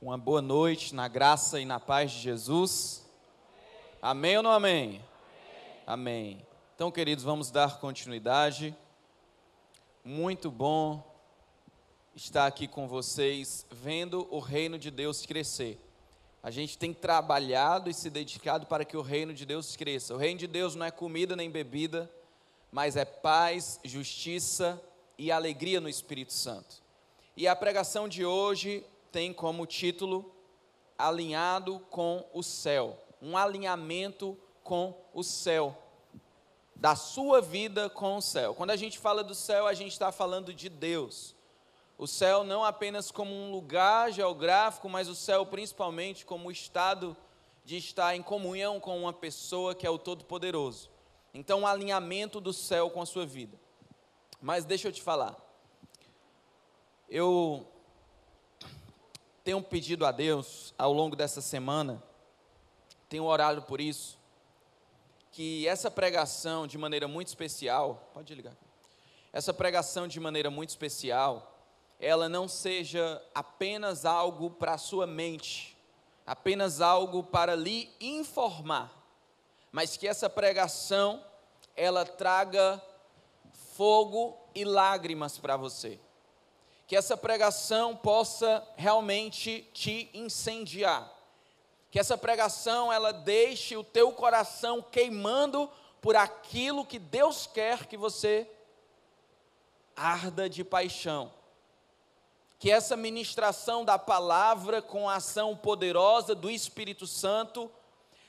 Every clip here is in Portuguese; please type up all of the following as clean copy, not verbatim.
Uma boa noite na graça e na paz de Jesus. Amém ou não amém? Amém. Então, queridos, vamos dar continuidade. Muito bom estar aqui com vocês, vendo o reino de Deus crescer. A gente tem trabalhado e se dedicado para que o reino de Deus cresça. O reino de Deus não é comida nem bebida, mas é paz, justiça e alegria no Espírito Santo. E a pregação de hoje tem como título Alinhado com o Céu. Um alinhamento com o céu, da sua vida com o céu. Quando a gente fala do céu, a gente está falando de Deus. O céu não apenas como um lugar geográfico, mas o céu principalmente como o estado de estar em comunhão com uma pessoa que é o Todo-Poderoso. Então, um alinhamento do céu com a sua vida. Mas deixa eu te falar, eu tenho pedido a Deus ao longo dessa semana, tenho orado por isso, que essa pregação de maneira muito especial, pode ligar aqui, essa pregação de maneira muito especial, ela não seja apenas algo para a sua mente, apenas algo para lhe informar, mas que essa pregação, ela traga fogo e lágrimas para você. Que essa pregação possa realmente te incendiar. Que essa pregação, ela deixe o teu coração queimando por aquilo que Deus quer que você arda de paixão. Que essa ministração da palavra com a ação poderosa do Espírito Santo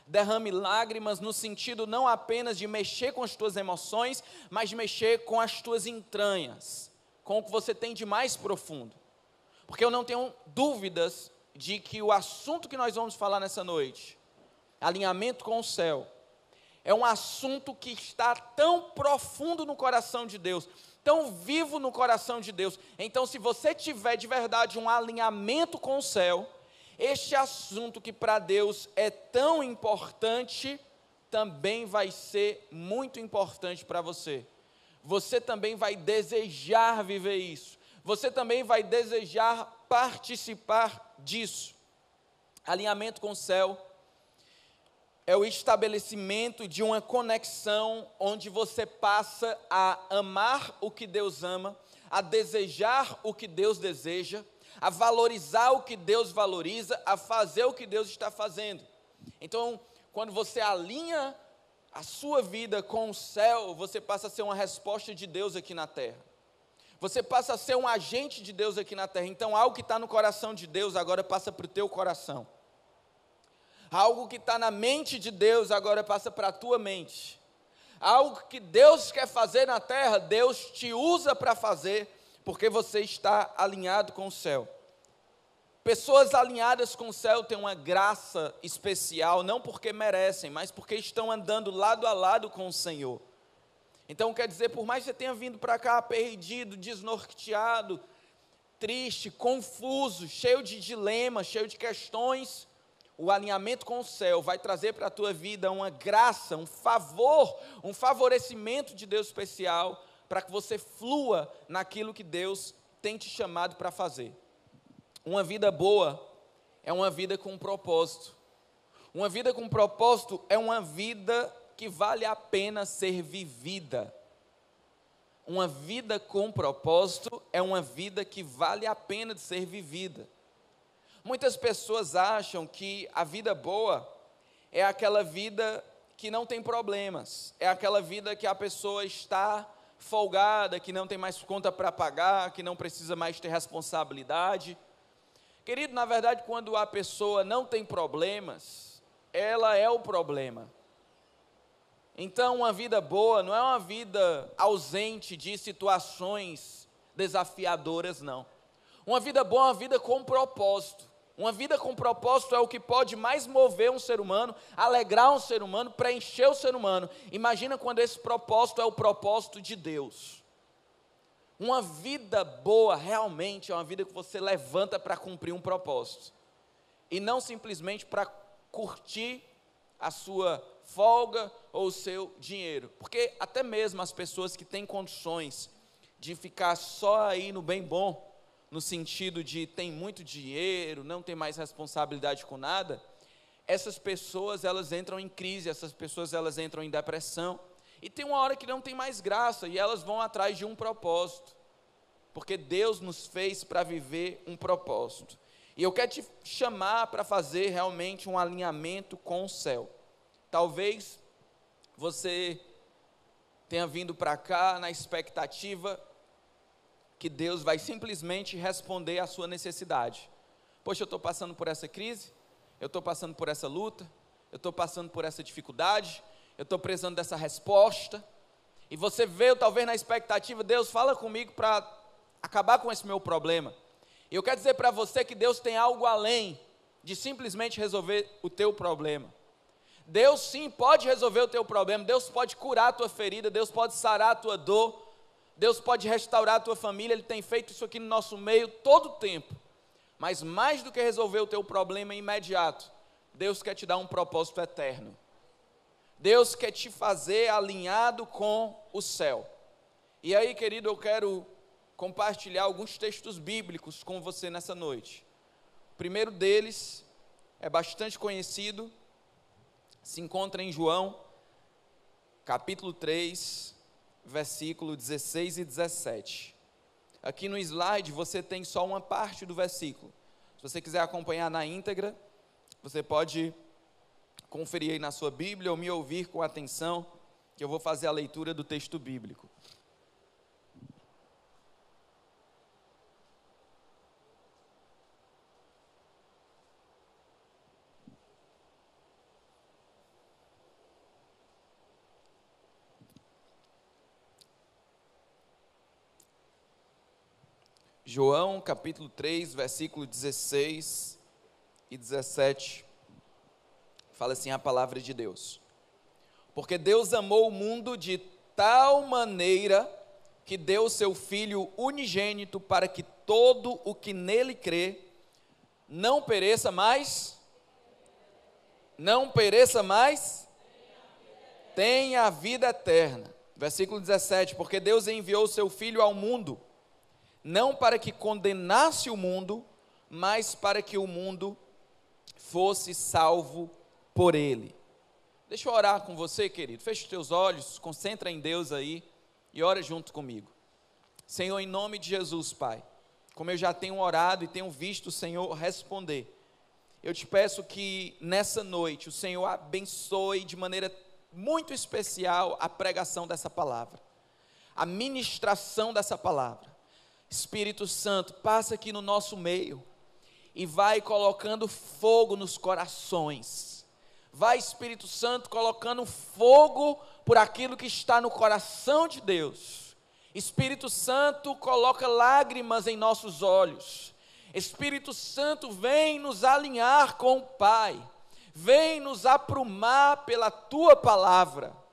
derrame lágrimas no sentido não apenas de mexer com as tuas emoções, mas de mexer com as tuas entranhas, com o que você tem de mais profundo. Porque eu não tenho dúvidas de que o assunto que nós vamos falar nessa noite, alinhamento com o céu, é um assunto que está tão profundo no coração de Deus, tão vivo no coração de Deus. Então, se você tiver de verdade um alinhamento com o céu, este assunto que para Deus é tão importante, também vai ser muito importante para você. Você também vai desejar viver isso. Você também vai desejar participar disso. Alinhamento com o céu é o estabelecimento de uma conexão onde você passa a amar o que Deus ama, a desejar o que Deus deseja, a valorizar o que Deus valoriza, a fazer o que Deus está fazendo. Então, quando você alinha a sua vida com o céu, você passa a ser uma resposta de Deus aqui na terra. Você passa a ser um agente de Deus aqui na terra. Então, algo que está no coração de Deus, agora passa para o teu coração. Algo que está na mente de Deus, agora passa para a tua mente. Algo que Deus quer fazer na terra, Deus te usa para fazer, porque você está alinhado com o céu. Pessoas alinhadas com o céu têm uma graça especial, não porque merecem, mas porque estão andando lado a lado com o Senhor. Então quer dizer, por mais que você tenha vindo para cá perdido, desnorteado, triste, confuso, cheio de dilemas, cheio de questões, o alinhamento com o céu vai trazer para a tua vida uma graça, um favor, um favorecimento de Deus especial, para que você flua naquilo que Deus tem te chamado para fazer. Uma vida boa é uma vida com propósito. Uma vida com propósito é uma vida que vale a pena ser vivida. Uma vida com propósito é uma vida que vale a pena de ser vivida. Muitas pessoas acham que a vida boa é aquela vida que não tem problemas, é aquela vida que a pessoa está folgada, que não tem mais conta para pagar, que não precisa mais ter responsabilidade. Querido, na verdade, quando a pessoa não tem problemas, ela é o problema. Então, uma vida boa não é uma vida ausente de situações desafiadoras, não. Uma vida boa é uma vida com propósito. Uma vida com propósito é o que pode mais mover um ser humano, alegrar um ser humano, preencher o ser humano. Imagina quando esse propósito é o propósito de Deus. Uma vida boa realmente é uma vida que você levanta para cumprir um propósito. E não simplesmente para curtir a sua folga ou o seu dinheiro. Porque até mesmo as pessoas que têm condições de ficar só aí no bem bom, no sentido de tem muito dinheiro, não tem mais responsabilidade com nada, essas pessoas elas entram em crise, essas pessoas elas entram em depressão, e tem uma hora que não tem mais graça, e elas vão atrás de um propósito, porque Deus nos fez para viver um propósito. E eu quero te chamar para fazer realmente um alinhamento com o céu. Talvez você tenha vindo para cá na expectativa que Deus vai simplesmente responder à sua necessidade. Poxa, eu estou passando por essa crise, eu estou passando por essa luta, eu estou passando por essa dificuldade, eu estou precisando dessa resposta. E você veio talvez na expectativa, Deus fala comigo para acabar com esse meu problema. E eu quero dizer para você que Deus tem algo além de simplesmente resolver o teu problema. Deus sim pode resolver o teu problema, Deus pode curar a tua ferida, Deus pode sarar a tua dor, Deus pode restaurar a tua família, Ele tem feito isso aqui no nosso meio todo o tempo. Mas mais do que resolver o teu problema imediato, Deus quer te dar um propósito eterno. Deus quer te fazer alinhado com o céu. E aí, querido, eu quero compartilhar alguns textos bíblicos com você nessa noite. O primeiro deles é bastante conhecido, se encontra em João, capítulo 3, versículo 16 e 17. Aqui no slide você tem só uma parte do versículo. Se você quiser acompanhar na íntegra, você pode conferir aí na sua Bíblia ou me ouvir com atenção, que eu vou fazer a leitura do texto bíblico. João capítulo 3, versículo 16 e 17, fala assim a palavra de Deus: porque Deus amou o mundo de tal maneira que deu o seu Filho unigênito para que todo o que nele crê não pereça mais, tenha a vida eterna. Versículo 17, porque Deus enviou o seu Filho ao mundo, não para que condenasse o mundo, mas para que o mundo fosse salvo por ele. Deixa eu orar com você, querido. Feche os teus olhos, concentra em Deus aí e ora junto comigo. Senhor, em nome de Jesus, Pai, como eu já tenho orado e tenho visto o Senhor responder, eu te peço que nessa noite o Senhor abençoe de maneira muito especial a pregação dessa palavra, a ministração dessa palavra. Espírito Santo, passa aqui no nosso meio e vai colocando fogo nos corações. Vai, Espírito Santo, colocando fogo por aquilo que está no coração de Deus. Espírito Santo, coloca lágrimas em nossos olhos. Espírito Santo, vem nos alinhar com o Pai. Vem nos aprumar pela Tua palavra.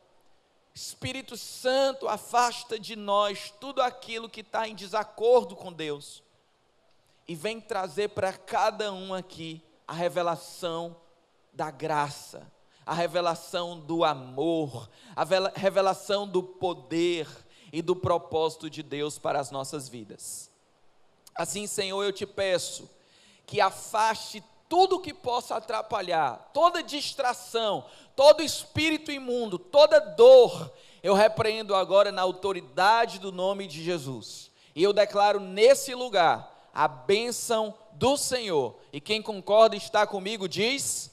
Espírito Santo, afasta de nós tudo aquilo que está em desacordo com Deus e vem trazer para cada um aqui a revelação da graça, a revelação do amor, a revelação do poder e do propósito de Deus para as nossas vidas. Assim, Senhor, eu te peço que afaste tudo que possa atrapalhar, toda distração, todo espírito imundo, toda dor, eu repreendo agora na autoridade do nome de Jesus. E eu declaro nesse lugar a bênção do Senhor. E quem concorda e está comigo diz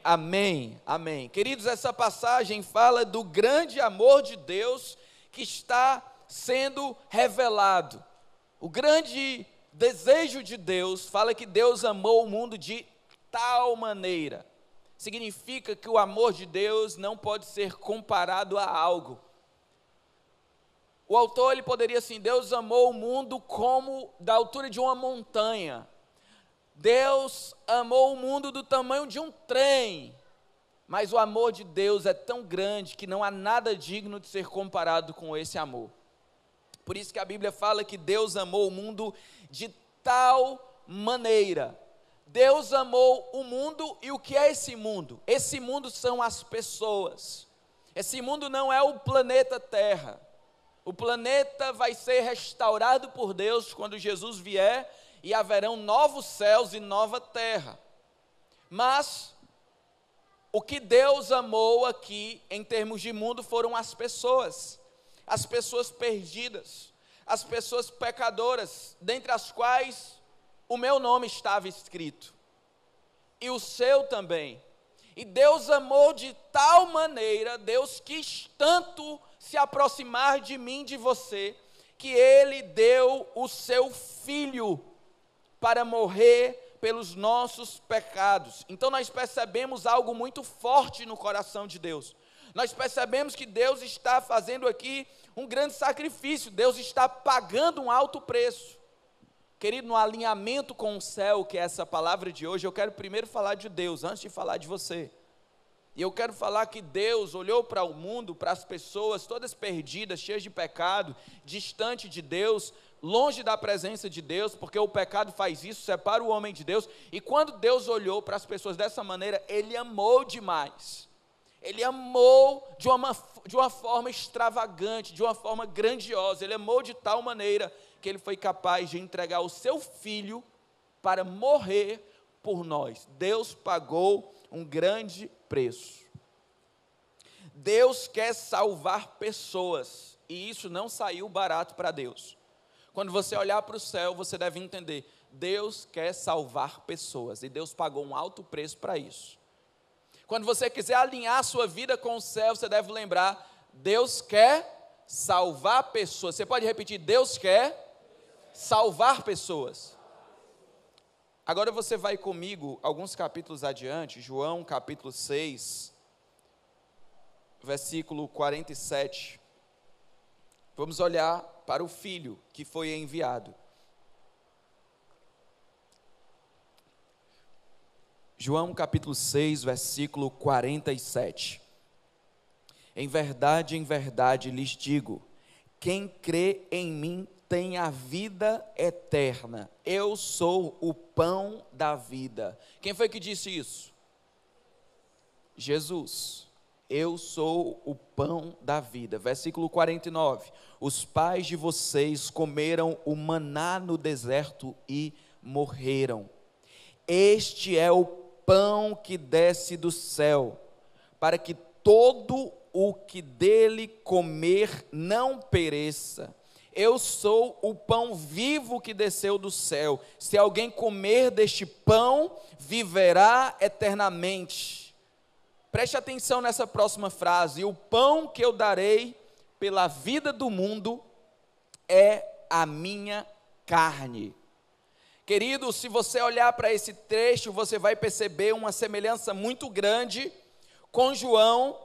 amém, amém. Queridos, essa passagem fala do grande amor de Deus que está sendo revelado. O grande desejo de Deus fala que Deus amou o mundo de tal maneira. Significa que o amor de Deus não pode ser comparado a algo. O autor ele poderia assim: Deus amou o mundo como da altura de uma montanha. Deus amou o mundo do tamanho de um trem. Mas o amor de Deus é tão grande que não há nada digno de ser comparado com esse amor. Por isso que a Bíblia fala que Deus amou o mundo de tal maneira. Deus amou o mundo, e o que é esse mundo? Esse mundo são as pessoas. Esse mundo não é o planeta Terra. O planeta vai ser restaurado por Deus quando Jesus vier e haverão novos céus e nova terra. Mas o que Deus amou aqui em termos de mundo foram as pessoas perdidas, as pessoas pecadoras, dentre as quais o meu nome estava escrito, e o seu também. E Deus amou de tal maneira, Deus quis tanto se aproximar de mim, de você, que Ele deu o seu Filho para morrer pelos nossos pecados. Então nós percebemos algo muito forte no coração de Deus. Nós percebemos que Deus está fazendo aqui um grande sacrifício, Deus está pagando um alto preço. Querido, no alinhamento com o céu, que é essa palavra de hoje, eu quero primeiro falar de Deus, antes de falar de você. E eu quero falar que Deus olhou para o mundo, para as pessoas todas perdidas, cheias de pecado, distante de Deus, longe da presença de Deus, porque o pecado faz isso, separa o homem de Deus. E quando Deus olhou para as pessoas dessa maneira, Ele amou demais. Ele amou de uma forma extravagante, de uma forma grandiosa. Ele amou de tal maneira que Ele foi capaz de entregar o seu Filho para morrer por nós. Deus pagou um grande preço. Deus quer salvar pessoas, e isso não saiu barato para Deus. Quando você olhar para o céu, você deve entender, Deus quer salvar pessoas, e Deus pagou um alto preço para isso. Quando você quiser alinhar a sua vida com o céu, você deve lembrar, Deus quer salvar pessoas. Você pode repetir, Deus quer salvar pessoas. Agora você vai comigo alguns capítulos adiante, João capítulo 6, versículo 47. Vamos olhar para o Filho que foi enviado. João capítulo 6, versículo 47. Em verdade lhes digo, quem crê em mim tem a vida eterna. Eu sou o pão da vida. Quem foi que disse isso? Jesus. Eu sou o pão da vida. Versículo 49. Os pais de vocês comeram o maná no deserto e morreram. Este é o pão que desce do céu, para que todo o que dele comer não pereça. Eu sou o pão vivo que desceu do céu. Se alguém comer deste pão, viverá eternamente. Preste atenção nessa próxima frase. O pão que eu darei pela vida do mundo é a minha carne. Querido, se você olhar para esse trecho, você vai perceber uma semelhança muito grande com João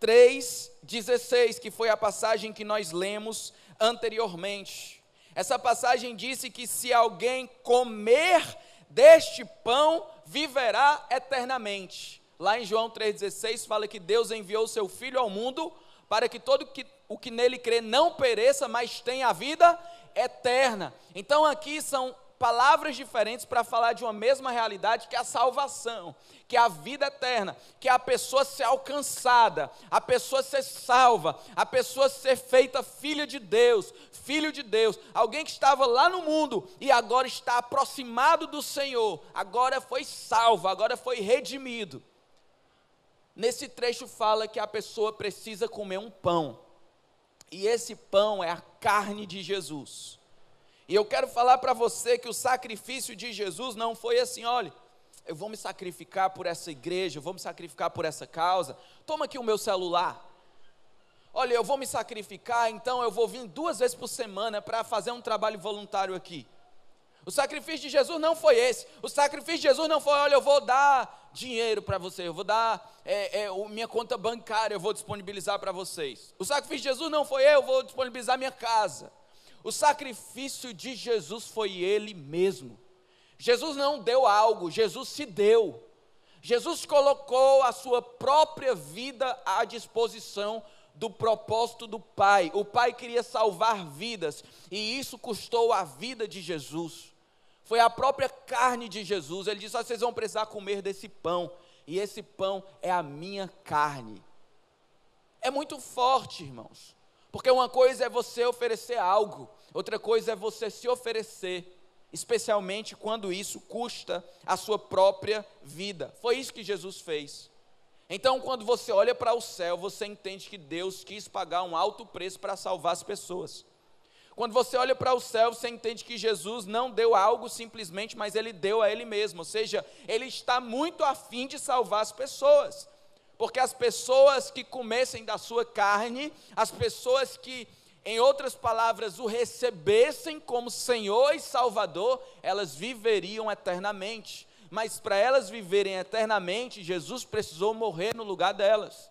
3,16, que foi a passagem que nós lemos anteriormente. Essa passagem disse que se alguém comer deste pão, viverá eternamente. Lá em João 3,16 fala que Deus enviou o seu Filho ao mundo para que todo o que nele crê não pereça, mas tenha a vida eterna. Então aqui são palavras diferentes para falar de uma mesma realidade, que é a salvação, que é a vida eterna, que é a pessoa ser alcançada, a pessoa ser salva, a pessoa ser feita filha de Deus, filho de Deus, alguém que estava lá no mundo e agora está aproximado do Senhor, agora foi salvo, agora foi redimido. Nesse trecho fala que a pessoa precisa comer um pão, e esse pão é a carne de Jesus. E eu quero falar para você que o sacrifício de Jesus não foi assim, olha, eu vou me sacrificar por essa igreja, eu vou me sacrificar por essa causa, toma aqui o meu celular. Olha, eu vou me sacrificar, então eu vou vir 2 vezes por semana para fazer um trabalho voluntário aqui. O sacrifício de Jesus não foi esse. O sacrifício de Jesus não foi, olha, eu vou dar dinheiro para você, eu vou dar minha conta bancária, eu vou disponibilizar para vocês. O sacrifício de Jesus não foi eu vou disponibilizar minha casa. O sacrifício de Jesus foi Ele mesmo. Jesus não deu algo, Jesus se deu. Jesus colocou a sua própria vida à disposição do propósito do Pai. O Pai queria salvar vidas, e isso custou a vida de Jesus. Foi a própria carne de Jesus. Ele disse, vocês vão precisar comer desse pão, e esse pão é a minha carne. É muito forte, irmãos, Porque uma coisa é você oferecer algo, outra coisa é você se oferecer, especialmente quando isso custa a sua própria vida. Foi isso que Jesus fez. Então, quando você olha para o céu, você entende que Deus quis pagar um alto preço para salvar as pessoas. Quando você olha para o céu, você entende que Jesus não deu algo simplesmente, mas Ele deu a Ele mesmo, ou seja, Ele está muito afim de salvar as pessoas, porque as pessoas que comessem da sua carne, as pessoas que, em outras palavras, o recebessem como Senhor e Salvador, elas viveriam eternamente, mas para elas viverem eternamente, Jesus precisou morrer no lugar delas.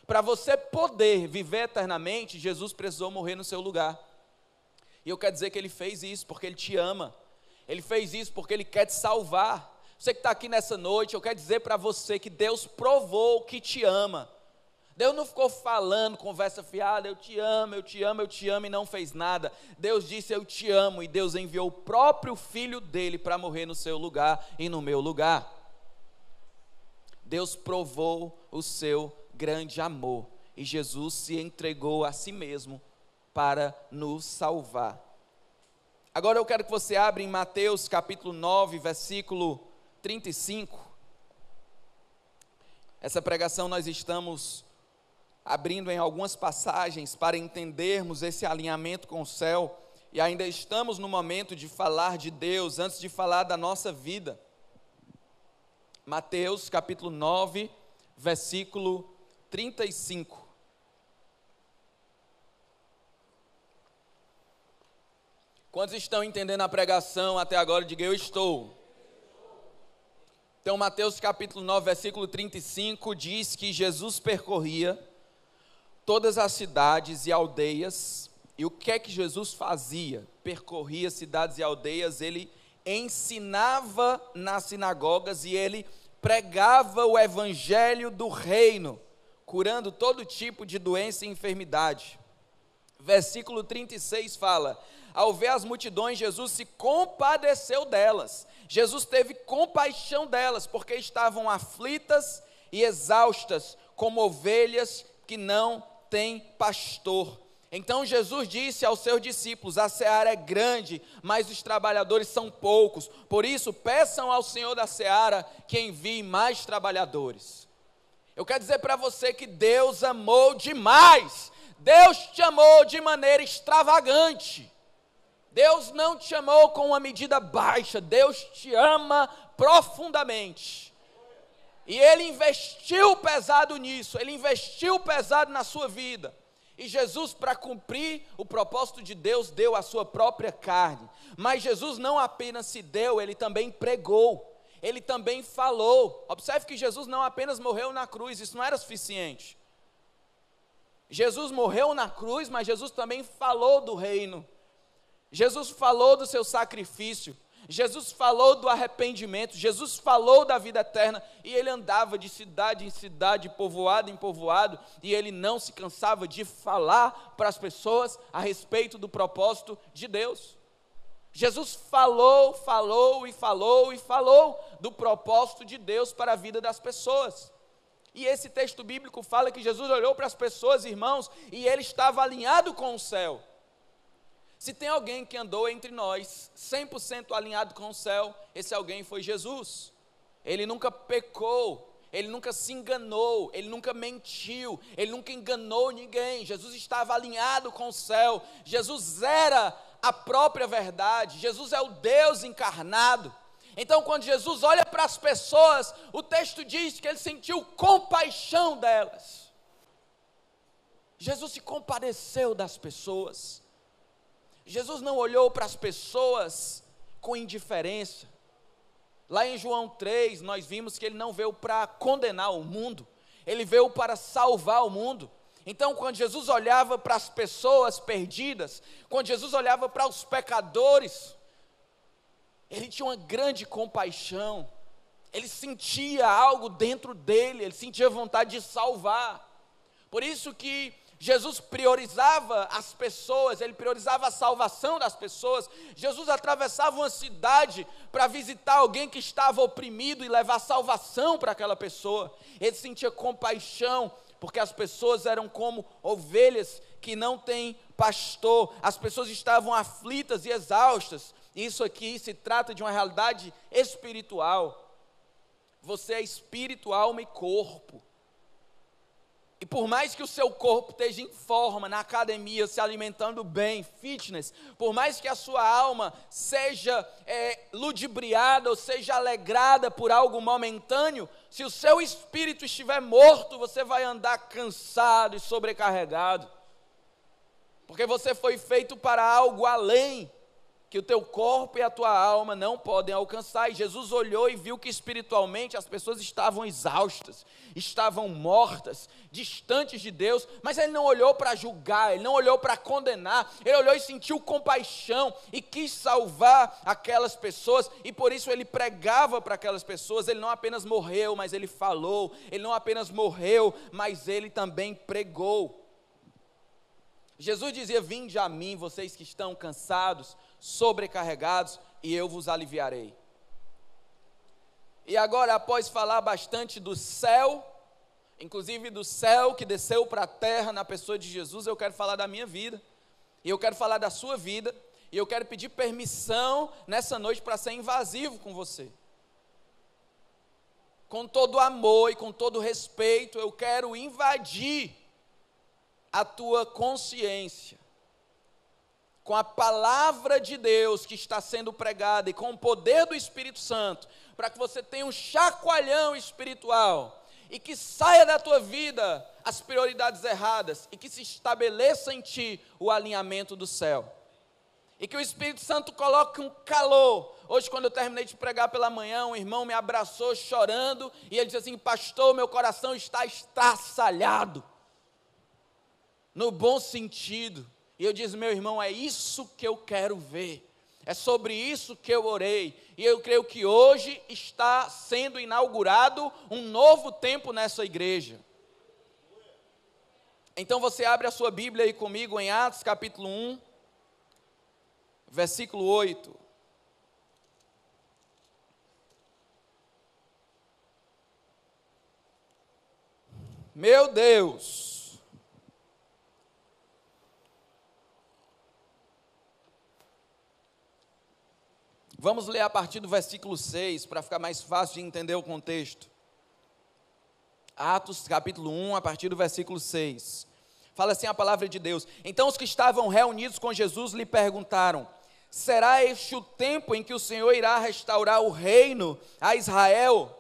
Para você poder viver eternamente, Jesus precisou morrer no seu lugar. E eu quero dizer que Ele fez isso porque Ele te ama. Ele fez isso porque Ele quer te salvar. Você que está aqui nessa noite, eu quero dizer para você que Deus provou que te ama. Deus não ficou falando, conversa fiada, eu te amo, eu te amo, eu te amo, e não fez nada. Deus disse, eu te amo, e Deus enviou o próprio Filho dele para morrer no seu lugar e no meu lugar. Deus provou o seu grande amor, e Jesus se entregou a si mesmo para nos salvar. Agora eu quero que você abra em Mateus capítulo 9, versículo 35. Essa pregação nós estamos abrindo em algumas passagens para entendermos esse alinhamento com o céu, e ainda estamos no momento de falar de Deus, antes de falar da nossa vida. Mateus capítulo 9, versículo 35. Quantos estão entendendo a pregação até agora? Diga, eu estou. Então, Mateus capítulo 9, versículo 35, diz que Jesus percorria todas as cidades e aldeias. E o que é que Jesus fazia? Percorria cidades e aldeias, Ele ensinava nas sinagogas e Ele pregava o evangelho do reino, curando todo tipo de doença e enfermidade. Versículo 36 fala: ao ver as multidões, Jesus se compadeceu delas. Jesus teve compaixão delas, porque estavam aflitas e exaustas, como ovelhas que não têm pastor. Então Jesus disse aos seus discípulos: a seara é grande, mas os trabalhadores são poucos. Por isso, peçam ao Senhor da seara que envie mais trabalhadores. Eu quero dizer para você que Deus amou demais. Deus te amou de maneira extravagante. Deus não te amou com uma medida baixa, Deus te ama profundamente. E Ele investiu pesado nisso, Ele investiu pesado na sua vida. E Jesus, para cumprir o propósito de Deus, deu a sua própria carne. Mas Jesus não apenas se deu, Ele também pregou, Ele também falou. Observe que Jesus não apenas morreu na cruz, isso não era suficiente. Jesus morreu na cruz, mas Jesus também falou do reino. Jesus falou do seu sacrifício, Jesus falou do arrependimento, Jesus falou da vida eterna, e Ele andava de cidade em cidade, povoado em povoado, e Ele não se cansava de falar para as pessoas a respeito do propósito de Deus. Jesus falou do propósito de Deus para a vida das pessoas. E esse texto bíblico fala que Jesus olhou para as pessoas, irmãos, e Ele estava alinhado com o céu. Se tem alguém que andou entre nós 100% alinhado com o céu, esse alguém foi Jesus. Ele nunca pecou, Ele nunca se enganou, Ele nunca mentiu, Ele nunca enganou ninguém. Jesus estava alinhado com o céu, Jesus era a própria verdade, Jesus é o Deus encarnado. Então, quando Jesus olha para as pessoas, o texto diz que Ele sentiu compaixão delas. Jesus se compadeceu das pessoas. Jesus não olhou para as pessoas com indiferença. Lá em João 3, nós vimos que Ele não veio para condenar o mundo, Ele veio para salvar o mundo. Então, quando Jesus olhava para as pessoas perdidas, quando Jesus olhava para os pecadores, Ele tinha uma grande compaixão, Ele sentia algo dentro dele, Ele sentia vontade de salvar. Por isso que Jesus priorizava as pessoas, Ele priorizava a salvação das pessoas. Jesus atravessava uma cidade para visitar alguém que estava oprimido e levar salvação para aquela pessoa. Ele sentia compaixão, porque as pessoas eram como ovelhas que não tem pastor. As pessoas estavam aflitas e exaustas. Isso aqui se trata de uma realidade espiritual. Você é espírito, alma e corpo. E por mais que o seu corpo esteja em forma, na academia, se alimentando bem, fitness, por mais que a sua alma seja ludibriada ou seja alegrada por algo momentâneo, se o seu espírito estiver morto, você vai andar cansado e sobrecarregado. Porque você foi feito para algo além, que o teu corpo e a tua alma não podem alcançar. E Jesus olhou e viu que espiritualmente as pessoas estavam exaustas, estavam mortas, distantes de Deus, mas ele não olhou para julgar, ele não olhou para condenar, ele olhou e sentiu compaixão e quis salvar aquelas pessoas, e por isso ele pregava para aquelas pessoas. Ele não apenas morreu, mas ele falou. Ele não apenas morreu, mas ele também pregou. Jesus dizia: vinde a mim, vocês que estão cansados, sobrecarregados, e eu vos aliviarei. E agora, após falar bastante do céu, inclusive do céu que desceu para a terra na pessoa de Jesus, eu quero falar da minha vida, e eu quero falar da sua vida, e eu quero pedir permissão nessa noite para ser invasivo com você. Com todo amor e com todo respeito, eu quero invadir a tua consciência com a palavra de Deus que está sendo pregada e com o poder do Espírito Santo, para que você tenha um chacoalhão espiritual e que saia da tua vida as prioridades erradas e que se estabeleça em ti o alinhamento do céu. E que o Espírito Santo coloque um calor. Hoje, quando eu terminei de pregar pela manhã, um irmão me abraçou chorando e ele disse assim: pastor, meu coração está estraçalhado, no bom sentido. E eu disse: meu irmão, é isso que eu quero ver, é sobre isso que eu orei, e eu creio que hoje está sendo inaugurado um novo tempo nessa igreja. Então você abre a sua Bíblia aí comigo em Atos capítulo 1, versículo 8. Meu Deus! Vamos ler a partir do versículo 6, para ficar mais fácil de entender o contexto. Atos capítulo 1, a partir do versículo 6. Fala assim a palavra de Deus: então os que estavam reunidos com Jesus lhe perguntaram: será este o tempo em que o Senhor irá restaurar o reino a Israel?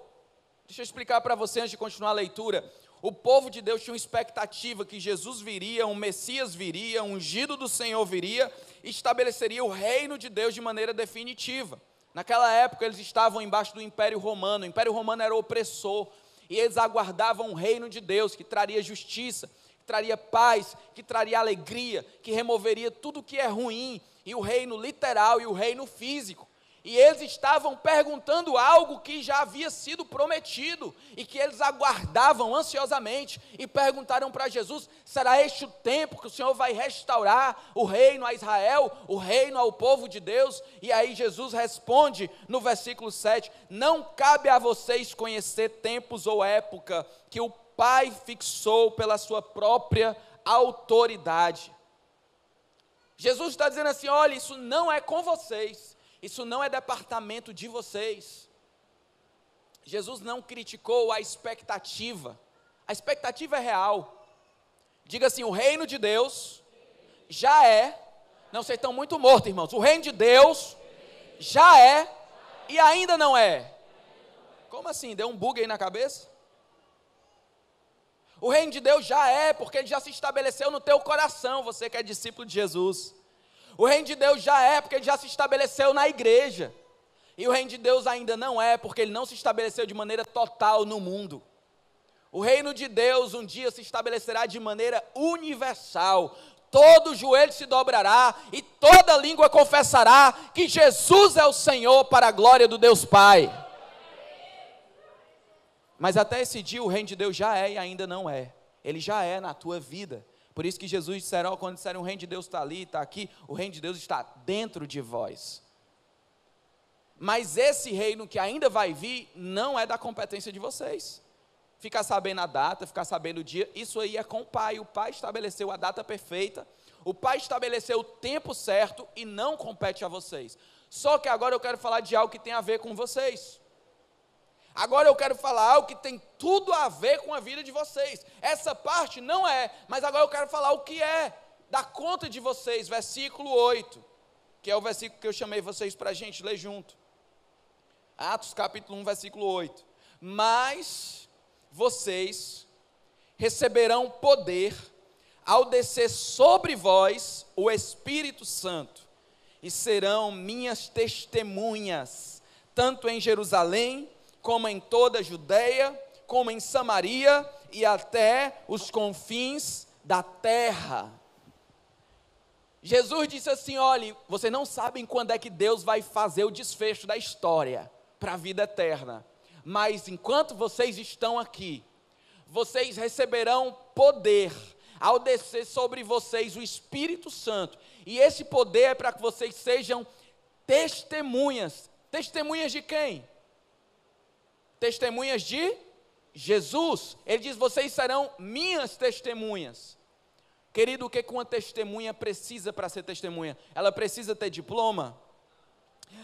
Deixa eu explicar para você antes de continuar a leitura. O povo de Deus tinha uma expectativa que Jesus viria, um Messias viria, um ungido do Senhor viria e estabeleceria o reino de Deus de maneira definitiva. Naquela época eles estavam embaixo do Império Romano. O Império Romano era opressor e eles aguardavam o reino de Deus, que traria justiça, que traria paz, que traria alegria, que removeria tudo que é ruim, e o reino literal e o reino físico. E eles estavam perguntando algo que já havia sido prometido e que eles aguardavam ansiosamente, e perguntaram para Jesus: será este o tempo que o Senhor vai restaurar o reino a Israel, o reino ao povo de Deus? E aí Jesus responde no versículo 7: não cabe a vocês conhecer tempos ou época que o Pai fixou pela sua própria autoridade. Jesus está dizendo assim: olha, isso não é com vocês. Isso não é departamento de vocês. Jesus não criticou a expectativa é real. Diga assim: o reino de Deus já é. Não, vocês estão muito mortos, irmãos. O reino de Deus já é e ainda não é. Como assim? Deu um bug aí na cabeça? O reino de Deus já é, porque ele já se estabeleceu no teu coração, você que é discípulo de Jesus. O reino de Deus já é, porque ele já se estabeleceu na igreja. E o reino de Deus ainda não é, porque ele não se estabeleceu de maneira total no mundo. O reino de Deus um dia se estabelecerá de maneira universal. Todo joelho se dobrará e toda língua confessará que Jesus é o Senhor, para a glória do Deus Pai. Mas até esse dia o reino de Deus já é e ainda não é. Ele já é na tua vida. Por isso que Jesus disseram, quando disseram o reino de Deus está ali, está aqui, o reino de Deus está dentro de vós. Mas esse reino que ainda vai vir, não é da competência de vocês. ficar sabendo a data, ficar sabendo o dia, isso aí é com o Pai. O Pai estabeleceu a data perfeita, o Pai estabeleceu o tempo certo e não compete a vocês. Só que agora eu quero falar de algo que tem a ver com vocês. Agora eu quero falar algo que tem tudo a ver com a vida de vocês. Essa parte não é, mas agora eu quero falar o que é, da conta de vocês, versículo 8, que é o versículo que eu chamei vocês para a gente ler junto. Atos capítulo 1, versículo 8. Mas vocês receberão poder ao descer sobre vós o Espírito Santo, e serão minhas testemunhas, tanto em Jerusalém, como em toda a Judeia, como em Samaria, e até os confins da terra. Jesus disse assim: olha, vocês não sabem quando é que Deus vai fazer o desfecho da história para a vida eterna, mas enquanto vocês estão aqui, vocês receberão poder ao descer sobre vocês o Espírito Santo, e esse poder é para que vocês sejam testemunhas. Testemunhas de quem? Testemunhas de Jesus. Ele diz: vocês serão minhas testemunhas. Querido, o que uma testemunha precisa para ser testemunha? Ela precisa ter diploma?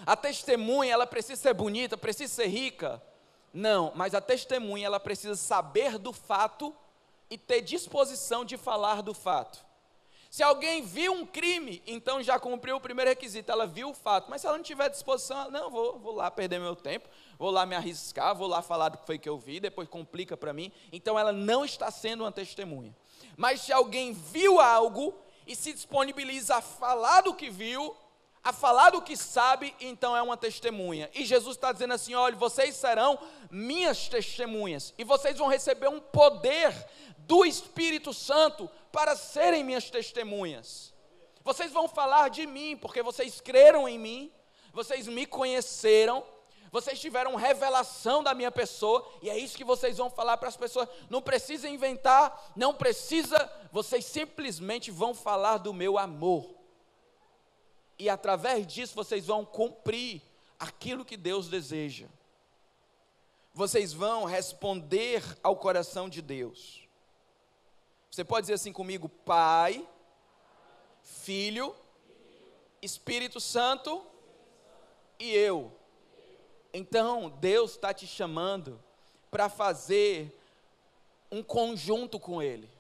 A testemunha, ela precisa ser bonita, precisa ser rica? Não, mas a testemunha, ela precisa saber do fato e ter disposição de falar do fato. Se alguém viu um crime, então já cumpriu o primeiro requisito, ela viu o fato. Mas se ela não tiver disposição, ela, não, vou lá perder meu tempo, vou lá me arriscar, vou lá falar do que foi que eu vi, depois complica para mim. Então ela não está sendo uma testemunha. Mas se alguém viu algo e se disponibiliza a falar do que viu, a falar do que sabe, então é uma testemunha. E Jesus está dizendo assim: olha, vocês serão minhas testemunhas, e vocês vão receber um poder do Espírito Santo para serem minhas testemunhas. Vocês vão falar de mim, porque vocês creram em mim, vocês me conheceram, vocês tiveram revelação da minha pessoa, e é isso que vocês vão falar para as pessoas. Não precisa inventar, não precisa, vocês simplesmente vão falar do meu amor. E através disso vocês vão cumprir aquilo que Deus deseja. Vocês vão responder ao coração de Deus. Você pode dizer assim comigo: Pai, Filho, Espírito Santo e eu. Então Deus está te chamando para fazer um conjunto com Ele.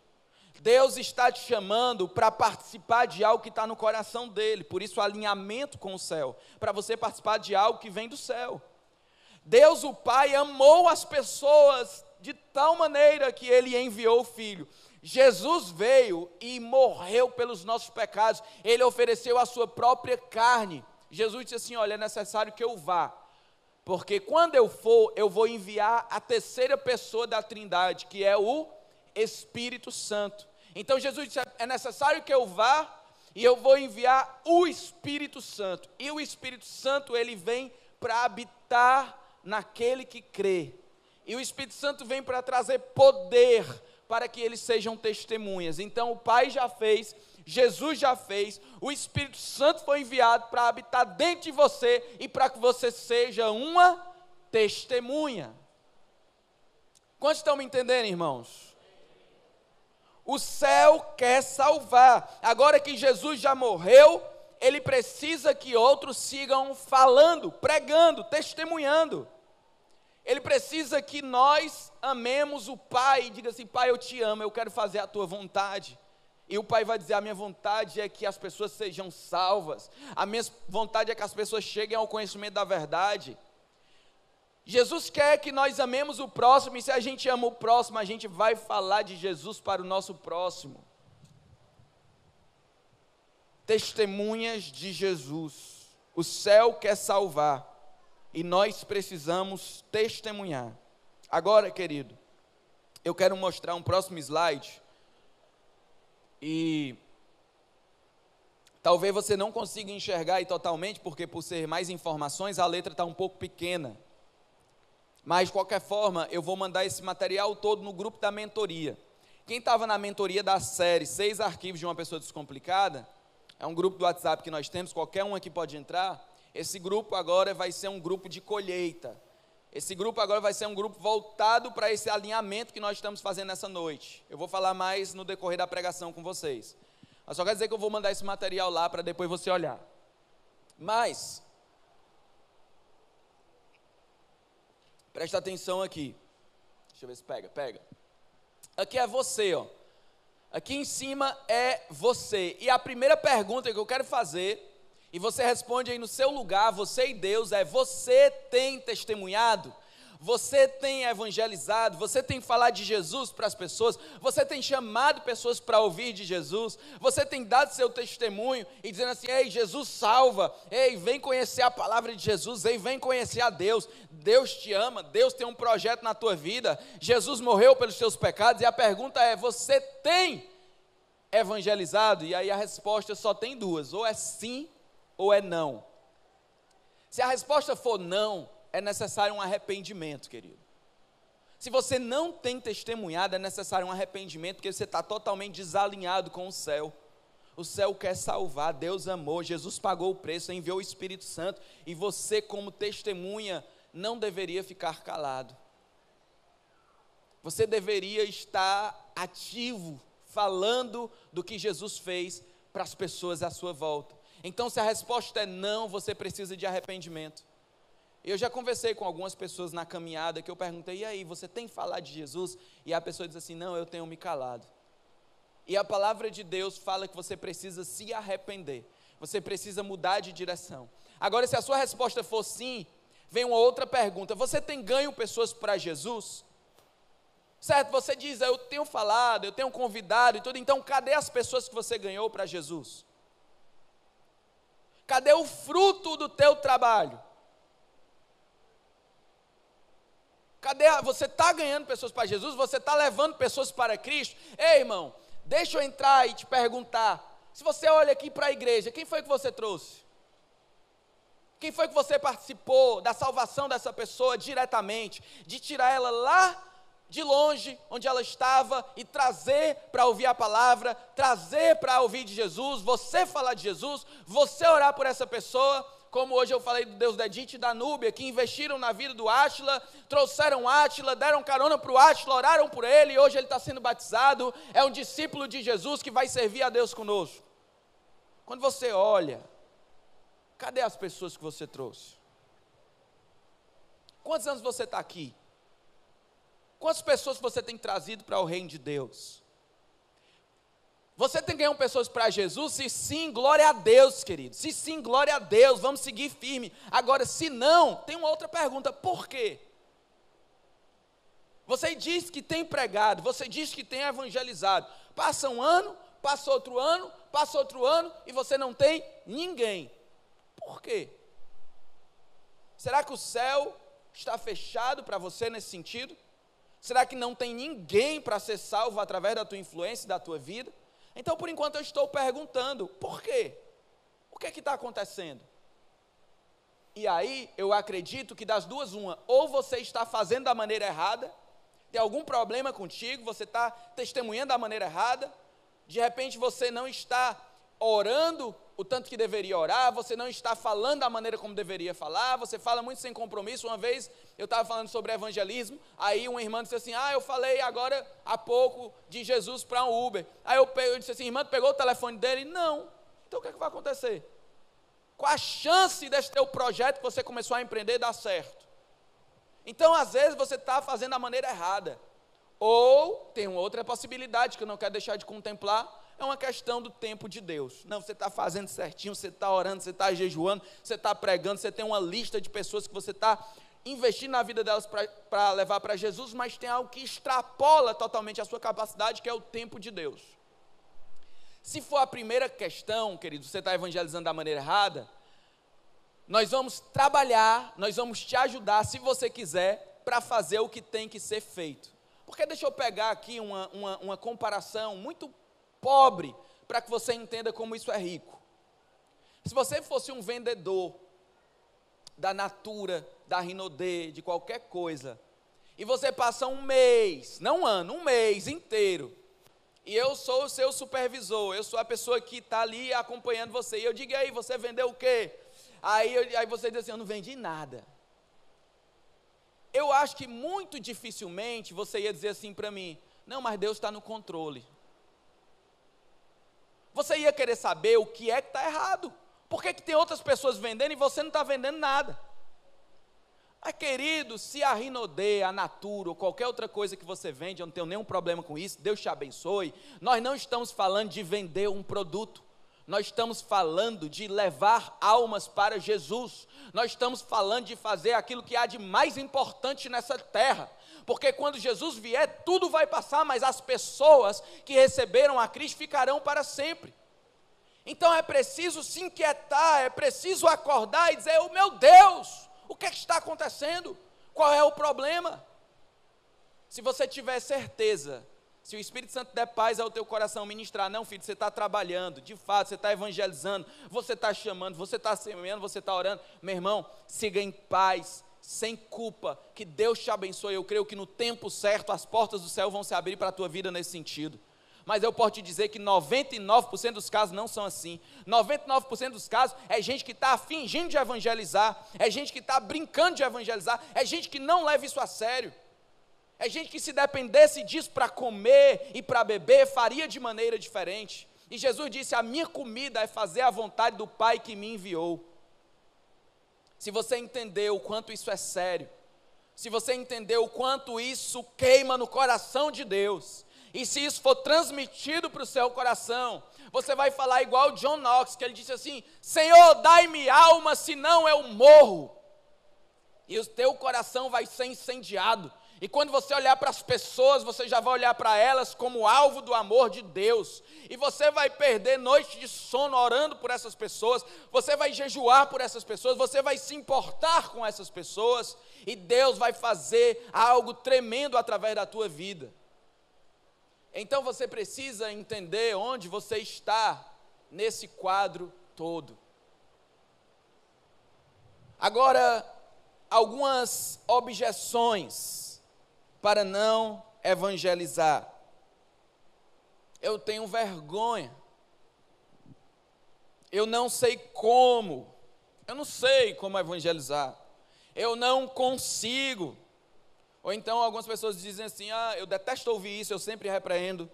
Deus está te chamando para participar de algo que está no coração dele, por isso alinhamento com o céu, para você participar de algo que vem do céu. Deus, o Pai, amou as pessoas de tal maneira que Ele enviou o Filho. Jesus veio e morreu pelos nossos pecados, Ele ofereceu a sua própria carne. Jesus disse assim: olha, é necessário que eu vá, porque quando eu for, eu vou enviar a terceira pessoa da Trindade, que é o Espírito Santo. Então Jesus disse: é necessário que eu vá e eu vou enviar o Espírito Santo. E o Espírito Santo, ele vem para habitar naquele que crê. E o Espírito Santo vem para trazer poder para que eles sejam testemunhas. Então o Pai já fez, Jesus já fez, o Espírito Santo foi enviado para habitar dentro de você e para que você seja uma testemunha. Quantos estão me entendendo, irmãos? O céu quer salvar. Agora que Jesus já morreu, ele precisa que outros sigam falando, pregando, testemunhando. Ele precisa que nós amemos o Pai, e diga assim: Pai, eu te amo, eu quero fazer a tua vontade. E o Pai vai dizer: a minha vontade é que as pessoas sejam salvas, a minha vontade é que as pessoas cheguem ao conhecimento da verdade. Jesus quer que nós amemos o próximo, e se a gente ama o próximo, a gente vai falar de Jesus para o nosso próximo. Testemunhas de Jesus. O céu quer salvar, e nós precisamos testemunhar. Agora, querido, eu quero mostrar um próximo slide, e talvez você não consiga enxergar aí totalmente, porque por ser mais informações, a letra está um pouco pequena. Mas, de qualquer forma, eu vou mandar esse material todo no grupo da mentoria. Quem estava na mentoria da série 6 arquivos de uma pessoa descomplicada, é um grupo do WhatsApp que nós temos, qualquer um aqui pode entrar. Esse grupo agora vai ser um grupo de colheita. Esse grupo agora vai ser um grupo voltado para esse alinhamento que nós estamos fazendo nessa noite. Eu vou falar mais no decorrer da pregação com vocês. Eu só quero dizer que eu vou mandar esse material lá para depois você olhar. Mas, presta atenção aqui. Deixa eu ver se pega. Aqui é você, ó. Aqui em cima é você. E a primeira pergunta que eu quero fazer, e você responde aí no seu lugar, você e Deus, é: você tem testemunhado? Você tem evangelizado? Você tem falado de Jesus para as pessoas? Você tem chamado pessoas para ouvir de Jesus? Você tem dado seu testemunho e dizendo assim: ei, Jesus salva, ei, vem conhecer a palavra de Jesus, ei, vem conhecer a Deus, Deus te ama, Deus tem um projeto na tua vida, Jesus morreu pelos teus pecados. E a pergunta é: você tem evangelizado? E aí a resposta só tem duas: ou é sim ou é não. Se a resposta for não, é necessário um arrependimento, querido. Se você não tem testemunhado, é necessário um arrependimento, porque você está totalmente desalinhado com o céu. O céu quer salvar, Deus amou, Jesus pagou o preço, enviou o Espírito Santo, e você, como testemunha, não deveria ficar calado. Você deveria estar ativo, falando do que Jesus fez para as pessoas à sua volta. Então, se a resposta é não, você precisa de arrependimento. Eu já conversei com algumas pessoas na caminhada, que eu perguntei: e aí, você tem falado de Jesus? E a pessoa diz assim: não, eu tenho me calado. E a palavra de Deus fala que você precisa se arrepender, você precisa mudar de direção. Agora, se a sua resposta for sim, vem uma outra pergunta: você tem ganho pessoas para Jesus? Certo, você diz: eu tenho falado, eu tenho convidado e tudo, então cadê as pessoas que você ganhou para Jesus? Cadê o fruto do teu trabalho? Cadê? Você está ganhando pessoas para Jesus? Você está levando pessoas para Cristo? Ei, irmão, deixa eu entrar e te perguntar. Se você olha aqui para a igreja, quem foi que você trouxe? Quem foi que você participou da salvação dessa pessoa diretamente? De tirar ela lá de longe, onde ela estava, e trazer para ouvir a palavra, trazer para ouvir de Jesus, você falar de Jesus, você orar por essa pessoa, como hoje eu falei do Deus da Edith e da Núbia, que investiram na vida do Átila, trouxeram Átila, deram carona para o Átila, oraram por ele, e hoje ele está sendo batizado, é um discípulo de Jesus que vai servir a Deus conosco. Quando você olha, cadê as pessoas que você trouxe? Quantos anos você está aqui? Quantas pessoas você tem trazido para o reino de Deus? Você tem ganhado pessoas para Jesus? Se sim, glória a Deus, querido. Se sim, glória a Deus, vamos seguir firme. Agora, se não, tem uma outra pergunta: por quê? Você diz que tem pregado, você diz que tem evangelizado. Passa um ano, passa outro ano, e você não tem ninguém. Por quê? Será que o céu está fechado para você nesse sentido? Será que não tem ninguém para ser salvo através da tua influência e da tua vida? Então, por enquanto, eu estou perguntando: por quê? O que é que está acontecendo? E aí, eu acredito que das duas, uma: ou você está fazendo da maneira errada, tem algum problema contigo, você está testemunhando da maneira errada, de repente você não está orando o tanto que deveria orar, você não está falando da maneira como deveria falar, você fala muito sem compromisso. Uma vez eu estava falando sobre evangelismo, aí uma irmã disse assim: eu falei agora há pouco de Jesus para um Uber. Aí eu disse assim: irmã, tu pegou o telefone dele? Não. Então o que é que vai acontecer? Qual a chance desse teu projeto que você começou a empreender dar certo? Então, às vezes, você está fazendo da maneira errada. Ou tem uma outra possibilidade que eu não quero deixar de contemplar, é uma questão do tempo de Deus. Não, você está fazendo certinho, você está orando, você está jejuando, você está pregando, você tem uma lista de pessoas que você está investindo na vida delas para levar para Jesus, mas tem algo que extrapola totalmente a sua capacidade, que é o tempo de Deus. Se for a primeira questão, querido, você está evangelizando da maneira errada, nós vamos trabalhar, nós vamos te ajudar, se você quiser, para fazer o que tem que ser feito. Porque deixa eu pegar aqui uma comparação muito pobre, para que você entenda como isso é rico. Se você fosse um vendedor da Natura, da Rinodê, de qualquer coisa, e você passa um mês, não um ano, um mês inteiro, e eu sou o seu supervisor, eu sou a pessoa que está ali acompanhando você, e eu digo: e aí, você vendeu o quê? Aí você diz assim: eu não vendi nada. eu acho que muito dificilmente você ia dizer assim para mim: não, mas Deus está no controle. Você ia querer saber o que é que está errado. Por que tem outras pessoas vendendo e você não está vendendo nada? Mas, querido, se a Rinode, a Natura ou qualquer outra coisa que você vende, eu não tenho nenhum problema com isso, Deus te abençoe. Nós não estamos falando de vender um produto. Nós estamos falando de levar almas para Jesus. Nós estamos falando de fazer aquilo que há de mais importante nessa terra. Porque quando Jesus vier, tudo vai passar, mas as pessoas que receberam a Cristo ficarão para sempre. Então é preciso se inquietar, é preciso acordar e dizer: oh, meu Deus, o que é que está acontecendo? Qual é o problema? Se você tiver certeza, se o Espírito Santo der paz ao teu coração, ministrar: não, filho, você está trabalhando, de fato, você está evangelizando, você está chamando, você está semeando, você está orando, meu irmão, siga em paz, sem culpa, que Deus te abençoe. Eu creio que no tempo certo as portas do céu vão se abrir para a tua vida nesse sentido. Mas eu posso te dizer que 99% dos casos não são assim. 99% dos casos é gente que está fingindo de evangelizar, é gente que está brincando de evangelizar, é gente que não leva isso a sério. É gente que, se dependesse disso para comer e para beber, faria de maneira diferente. E Jesus disse: a minha comida é fazer a vontade do Pai que me enviou. Se você entender o quanto isso é sério, se você entender o quanto isso queima no coração de Deus, e se isso for transmitido para o seu coração, você vai falar igual John Knox, que ele disse assim: Senhor, dai-me alma, senão eu morro. E o teu coração vai ser incendiado. E quando você olhar para as pessoas, você já vai olhar para elas como alvo do amor de Deus. E você vai perder noite de sono orando por essas pessoas. Você vai jejuar por essas pessoas. Você vai se importar com essas pessoas. E Deus vai fazer algo tremendo através da tua vida. Então você precisa entender onde você está nesse quadro todo. Agora, algumas objeções para não evangelizar. Eu tenho vergonha. Eu não sei como. Eu não sei como evangelizar. Eu não consigo. Ou então algumas pessoas dizem assim: eu detesto ouvir isso, eu sempre repreendo.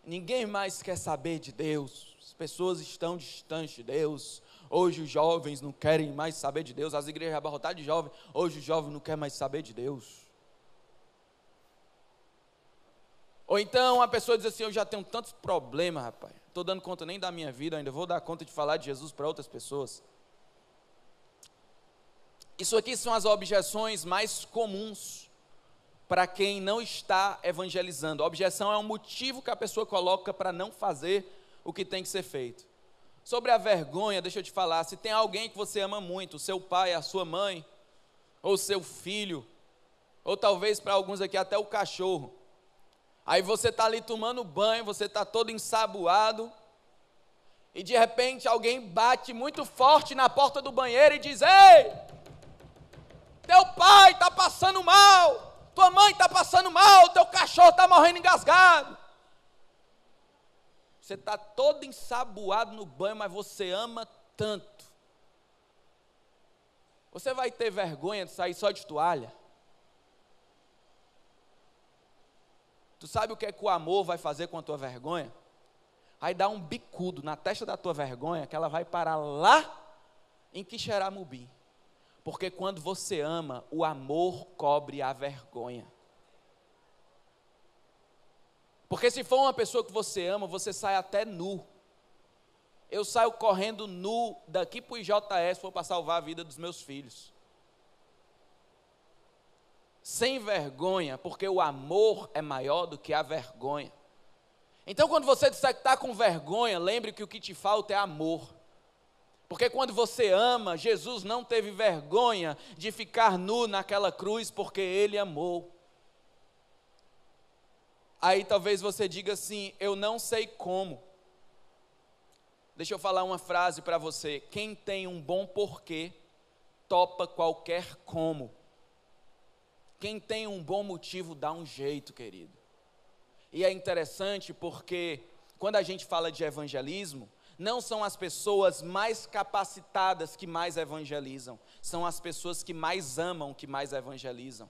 Ninguém mais quer saber de Deus. As pessoas estão distantes de Deus. Hoje os jovens não querem mais saber de Deus. As igrejas abarrotadas de jovens. Hoje os jovens não querem mais saber de Deus. Ou então a pessoa diz assim: eu já tenho tantos problemas, rapaz. Não estou dando conta nem da minha vida, ainda vou dar conta de falar de Jesus para outras pessoas. Isso aqui são as objeções mais comuns para quem não está evangelizando. A objeção é um motivo que a pessoa coloca para não fazer o que tem que ser feito. Sobre a vergonha, deixa eu te falar: se tem alguém que você ama muito, o seu pai, a sua mãe, ou o seu filho, ou talvez para alguns aqui até o cachorro, aí você está ali tomando banho, você está todo ensaboado, e de repente alguém bate muito forte na porta do banheiro e diz: ei, teu pai está passando mal, tua mãe está passando mal, teu cachorro está morrendo engasgado. Você está todo ensaboado no banho, mas você ama tanto. Você vai ter vergonha de sair só de toalha? Tu sabe o que é que o amor vai fazer com a tua vergonha? Vai dar um bicudo na testa da tua vergonha, que ela vai parar lá em Quixeramobim. Porque quando você ama, o amor cobre a vergonha. Porque se for uma pessoa que você ama, você sai até nu. Eu saio correndo nu daqui para o IJS, for para salvar a vida dos meus filhos. Sem vergonha, porque o amor é maior do que a vergonha. Então quando você disser que está com vergonha, lembre que o que te falta é amor. Porque quando você ama, Jesus não teve vergonha de ficar nu naquela cruz, porque Ele amou. Aí talvez você diga assim: eu não sei como. Deixa eu falar uma frase para você: quem tem um bom porquê, topa qualquer como. Quem tem um bom motivo, dá um jeito, querido. E é interessante porque quando a gente fala de evangelismo, não são as pessoas mais capacitadas que mais evangelizam, são as pessoas que mais amam que mais evangelizam.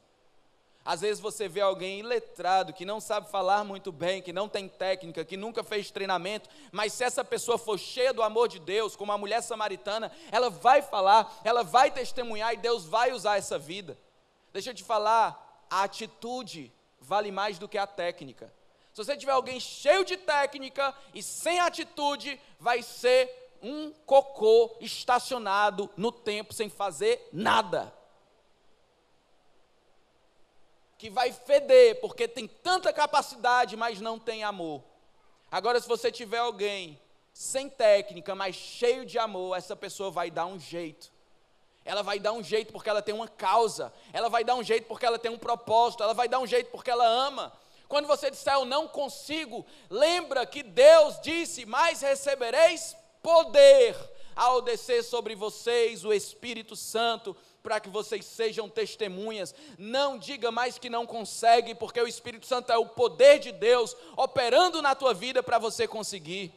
Às vezes você vê alguém iletrado, que não sabe falar muito bem, que não tem técnica, que nunca fez treinamento, mas se essa pessoa for cheia do amor de Deus, como a mulher samaritana, ela vai falar, ela vai testemunhar e Deus vai usar essa vida. Deixa eu te falar, a atitude vale mais do que a técnica. Se você tiver alguém cheio de técnica e sem atitude, vai ser um cocô estacionado no tempo sem fazer nada. Que vai feder, porque tem tanta capacidade, mas não tem amor. Agora, se você tiver alguém sem técnica, mas cheio de amor, essa pessoa vai dar um jeito. Ela vai dar um jeito porque ela tem uma causa, ela vai dar um jeito porque ela tem um propósito, ela vai dar um jeito porque ela ama. Quando você disser eu não consigo, lembra que Deus disse, mas recebereis poder ao descer sobre vocês o Espírito Santo, para que vocês sejam testemunhas. Não diga mais que não consegue, porque o Espírito Santo é o poder de Deus operando na tua vida para você conseguir.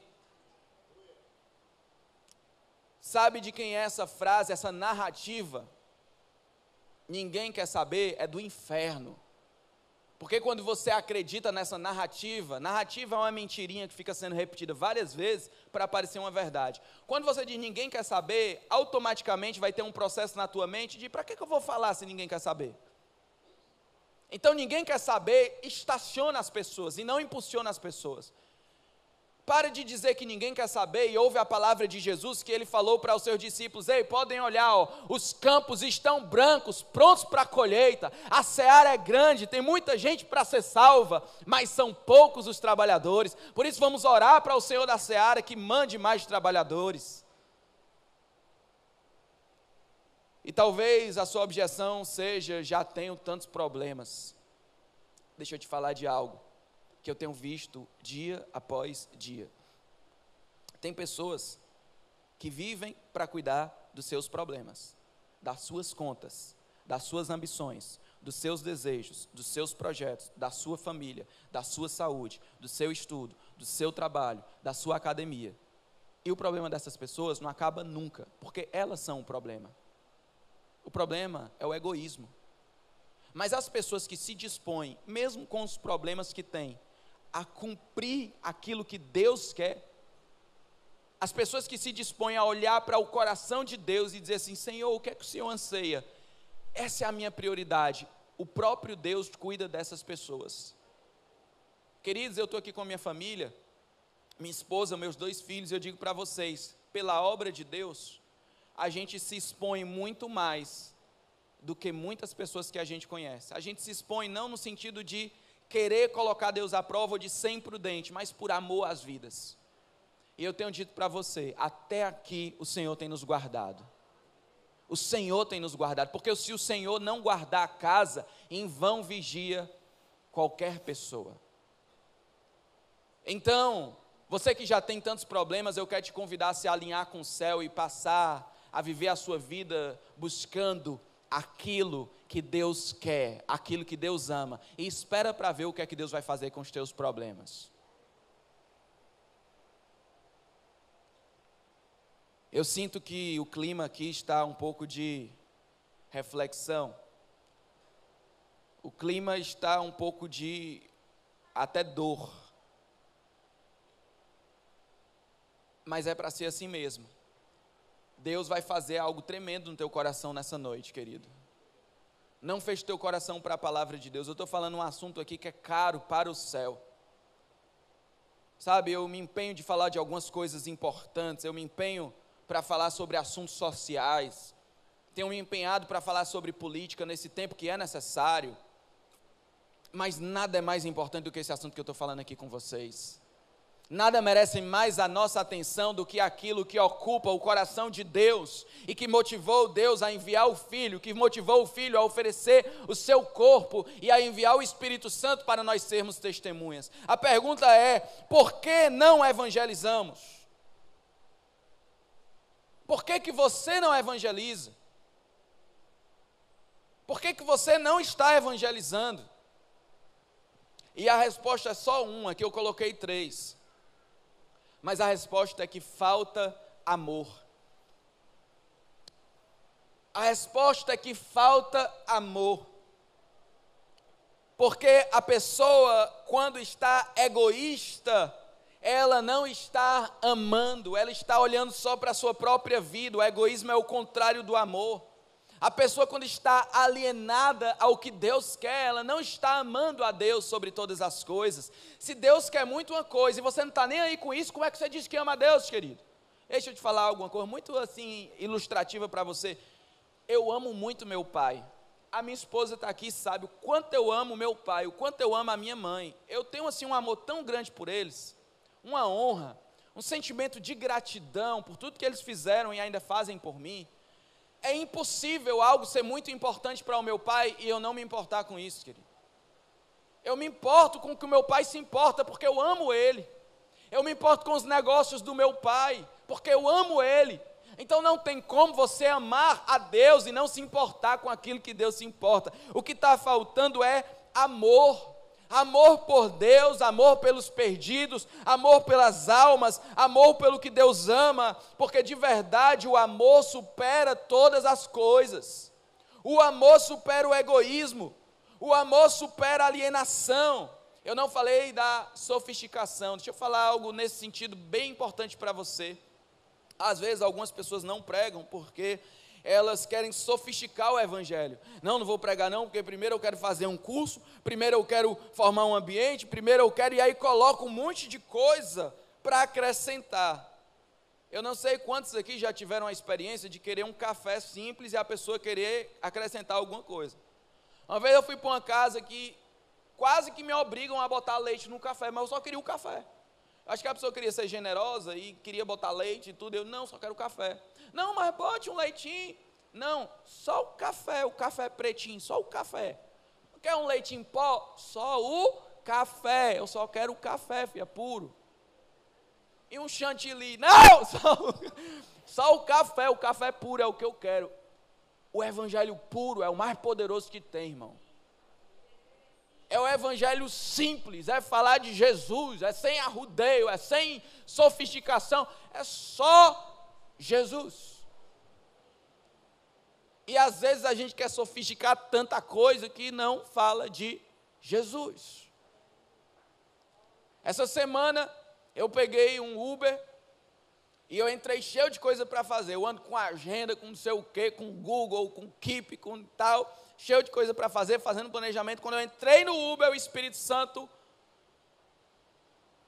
Sabe de quem é essa frase, essa narrativa? Ninguém quer saber, é do inferno. Porque quando você acredita nessa narrativa é uma mentirinha que fica sendo repetida várias vezes para parecer uma verdade. Quando você diz ninguém quer saber, automaticamente vai ter um processo na tua mente de para que eu vou falar se ninguém quer saber? Então ninguém quer saber, estaciona as pessoas e não impulsiona as pessoas. Para de dizer que ninguém quer saber e ouve a palavra de Jesus que ele falou para os seus discípulos, ei, podem olhar, ó, os campos estão brancos, prontos para a colheita, a seara é grande, tem muita gente para ser salva, mas são poucos os trabalhadores, por isso vamos orar para o Senhor da seara que mande mais trabalhadores. E talvez a sua objeção seja, já tenho tantos problemas. Deixa eu te falar de algo que eu tenho visto dia após dia. Tem pessoas que vivem para cuidar dos seus problemas, das suas contas, das suas ambições, dos seus desejos, dos seus projetos, da sua família, da sua saúde, do seu estudo, do seu trabalho, da sua academia. E o problema dessas pessoas não acaba nunca, porque elas são o problema. O problema é o egoísmo. Mas as pessoas que se dispõem, mesmo com os problemas que têm, a cumprir aquilo que Deus quer, as pessoas que se dispõem a olhar para o coração de Deus e dizer assim, Senhor, o que é que o Senhor anseia? Essa é a minha prioridade. O próprio Deus cuida dessas pessoas. Queridos, eu estou aqui com a minha família, minha esposa, meus 2 filhos, eu digo para vocês, pela obra de Deus, a gente se expõe muito mais do que muitas pessoas que a gente conhece. A gente se expõe não no sentido de querer colocar Deus à prova ou de ser imprudente, mas por amor às vidas. E eu tenho dito para você, até aqui o Senhor tem nos guardado. O Senhor tem nos guardado, porque se o Senhor não guardar a casa, em vão vigia qualquer pessoa. Então, você que já tem tantos problemas, eu quero te convidar a se alinhar com o céu e passar a viver a sua vida buscando aquilo que Deus quer, aquilo que Deus ama, e espera para ver o que é que Deus vai fazer com os teus problemas. Eu sinto que o clima aqui está um pouco de reflexão, o clima está um pouco de até dor, mas é para ser assim mesmo. Deus vai fazer algo tremendo no teu coração nessa noite, querido. Não feche teu coração para a palavra de Deus. Eu estou falando um assunto aqui que é caro para o céu. Sabe, eu me empenho de falar de algumas coisas importantes, eu me empenho para falar sobre assuntos sociais, tenho me empenhado para falar sobre política nesse tempo que é necessário, mas nada é mais importante do que esse assunto que eu estou falando aqui com vocês. Nada merece mais a nossa atenção do que aquilo que ocupa o coração de Deus e que motivou Deus a enviar o Filho, que motivou o Filho a oferecer o seu corpo e a enviar o Espírito Santo para nós sermos testemunhas. A pergunta é, por que não evangelizamos? Por que que você não evangeliza? Por que que você não está evangelizando? E a resposta é só uma, que eu coloquei 3. Mas a resposta é que falta amor. A resposta é que falta amor. Porque a pessoa, quando está egoísta, ela não está amando, ela está olhando só para a sua própria vida. O egoísmo é o contrário do amor. A pessoa, quando está alienada ao que Deus quer, ela não está amando a Deus sobre todas as coisas. Se Deus quer muito uma coisa e você não está nem aí com isso, como é que você diz que ama a Deus, querido? Deixa eu te falar alguma coisa muito assim ilustrativa para você. Eu amo muito meu pai. A minha esposa está aqui e sabe o quanto eu amo meu pai, o quanto eu amo a minha mãe. Eu tenho assim um amor tão grande por eles, uma honra, um sentimento de gratidão por tudo que eles fizeram e ainda fazem por mim. É impossível algo ser muito importante para o meu pai e eu não me importar com isso, querido. Eu me importo com o que o meu pai se importa, porque eu amo ele. Eu me importo com os negócios do meu pai, porque eu amo ele. Então não tem como você amar a Deus e não se importar com aquilo que Deus se importa. O que está faltando é amor. Amor por Deus, amor pelos perdidos, amor pelas almas, amor pelo que Deus ama, porque de verdade o amor supera todas as coisas. O amor supera o egoísmo, o amor supera a alienação. Eu não falei da sofisticação, deixa eu falar algo nesse sentido bem importante para você. Às vezes algumas pessoas não pregam porque elas querem sofisticar o evangelho. Não vou pregar não, porque primeiro eu quero fazer um curso, primeiro eu quero formar um ambiente, primeiro eu quero, e aí coloco um monte de coisa para acrescentar. Eu não sei quantos aqui já tiveram a experiência de querer um café simples e a pessoa querer acrescentar alguma coisa. Uma vez eu fui para uma casa que quase que me obrigam a botar leite no café, mas eu só queria o café. Acho que a pessoa queria ser generosa e queria botar leite e tudo. Eu, não, só quero café. Não, mas bote um leitinho. Não, só o café pretinho, só o café. Não quer um leite em pó? Só o café. Eu só quero o café, filha, puro. E um chantilly? Não, só o café puro é o que eu quero. O evangelho puro é o mais poderoso que tem, irmão. É o evangelho simples, é falar de Jesus, é sem arrudeio, é sem sofisticação, é só Jesus. E às vezes a gente quer sofisticar tanta coisa que não fala de Jesus. Essa semana eu peguei um Uber e eu entrei cheio de coisa para fazer. Eu ando com agenda, com não sei o quê, com Google, com Keep, com tal, cheio de coisa para fazer, fazendo planejamento. Quando eu entrei no Uber, o Espírito Santo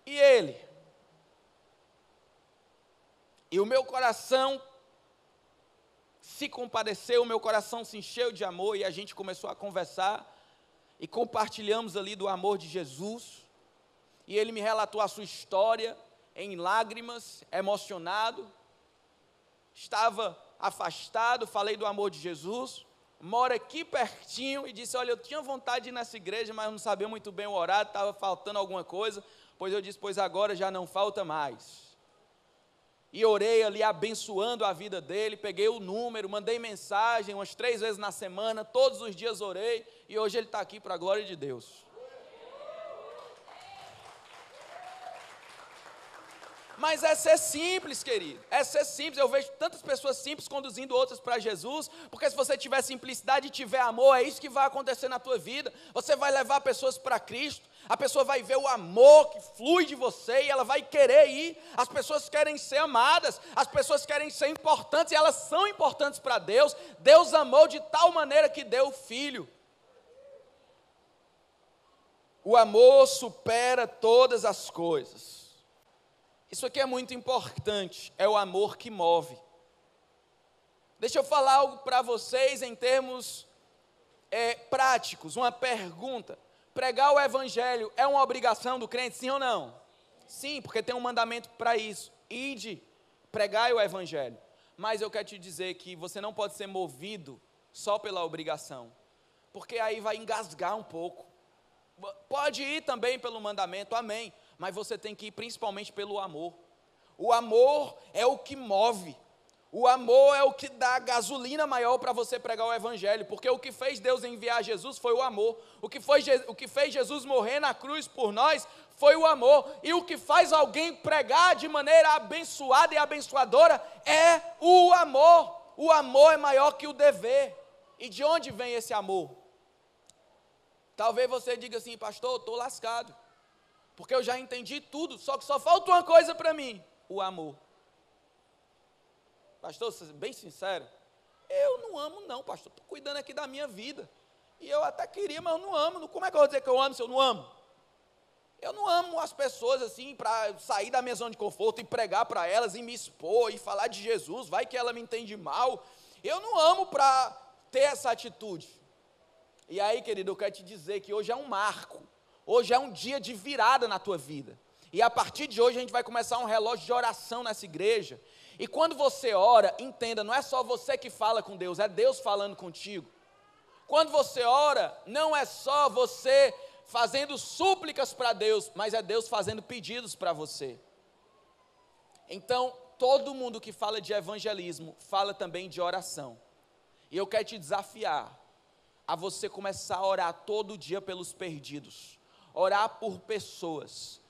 e ele. E o meu coração se compadeceu, o meu coração se encheu de amor e a gente começou a conversar e compartilhamos ali do amor de Jesus. E ele me relatou a sua história em lágrimas, emocionado. Estava afastado, falei do amor de Jesus. Mora aqui pertinho e disse, olha, eu tinha vontade de ir nessa igreja, mas não sabia muito bem o horário, estava faltando alguma coisa, pois eu disse, pois agora já não falta mais. E orei ali abençoando a vida dele, peguei o número, mandei mensagem umas 3 vezes na semana, todos os dias orei, e hoje ele está aqui para a glória de Deus. Mas é ser simples, querido, é ser simples. Eu vejo tantas pessoas simples conduzindo outras para Jesus, porque se você tiver simplicidade e tiver amor, é isso que vai acontecer na tua vida. Você vai levar pessoas para Cristo, a pessoa vai ver o amor que flui de você e ela vai querer ir. As pessoas querem ser amadas, as pessoas querem ser importantes e elas são importantes para Deus. Deus amou de tal maneira que deu o Filho. O amor supera todas as coisas. Isso aqui é muito importante, é o amor que move. Deixa eu falar algo para vocês em termos práticos, uma pergunta. Pregar o evangelho é uma obrigação do crente, sim ou não? Sim, porque tem um mandamento para isso. Ide, pregai o evangelho. Mas eu quero te dizer que você não pode ser movido só pela obrigação, porque aí vai engasgar um pouco. Pode ir também pelo mandamento, amém. Mas você tem que ir principalmente pelo amor. O amor é o que move. O amor é o que dá gasolina maior para você pregar o evangelho. Porque o que fez Deus enviar Jesus foi o amor. O que fez Jesus morrer na cruz por nós foi o amor. E o que faz alguém pregar de maneira abençoada e abençoadora é o amor. O amor é maior que o dever. E de onde vem esse amor? Talvez você diga assim, pastor, eu estou lascado, porque eu já entendi tudo, só que só falta uma coisa para mim, o amor. Pastor, bem sincero, eu não amo não, pastor, estou cuidando aqui da minha vida, e eu até queria, mas eu não amo. Como é que eu vou dizer que eu amo se eu não amo? Eu não amo as pessoas assim, para sair da minha zona de conforto e pregar para elas, e me expor, e falar de Jesus, vai que ela me entende mal. Eu não amo para ter essa atitude. E aí, querido, eu quero te dizer que hoje é um marco, hoje é um dia de virada na tua vida. E a partir de hoje a gente vai começar um relógio de oração nessa igreja. E quando você ora, entenda, não é só você que fala com Deus, é Deus falando contigo. Quando você ora, não é só você fazendo súplicas para Deus, mas é Deus fazendo pedidos para você. Então, todo mundo que fala de evangelismo, fala também de oração. E eu quero te desafiar a você começar a orar todo dia pelos perdidos, orar por pessoas,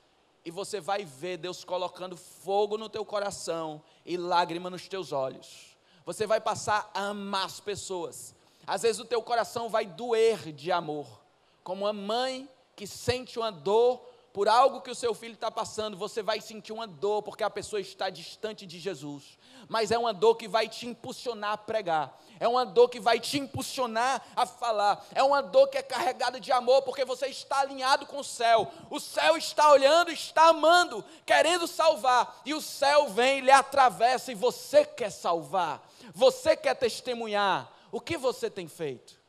e você vai ver Deus colocando fogo no teu coração e lágrima nos teus olhos. Você vai passar a amar as pessoas. Às vezes o teu coração vai doer de amor, como uma mãe que sente uma dor por algo que o seu filho está passando. Você vai sentir uma dor porque a pessoa está distante de Jesus, mas é uma dor que vai te impulsionar a pregar, é uma dor que vai te impulsionar a falar, é uma dor que é carregada de amor, porque você está alinhado com o céu está olhando, está amando, querendo salvar, e o céu vem, lhe atravessa, e você quer salvar, você quer testemunhar. O que você tem feito?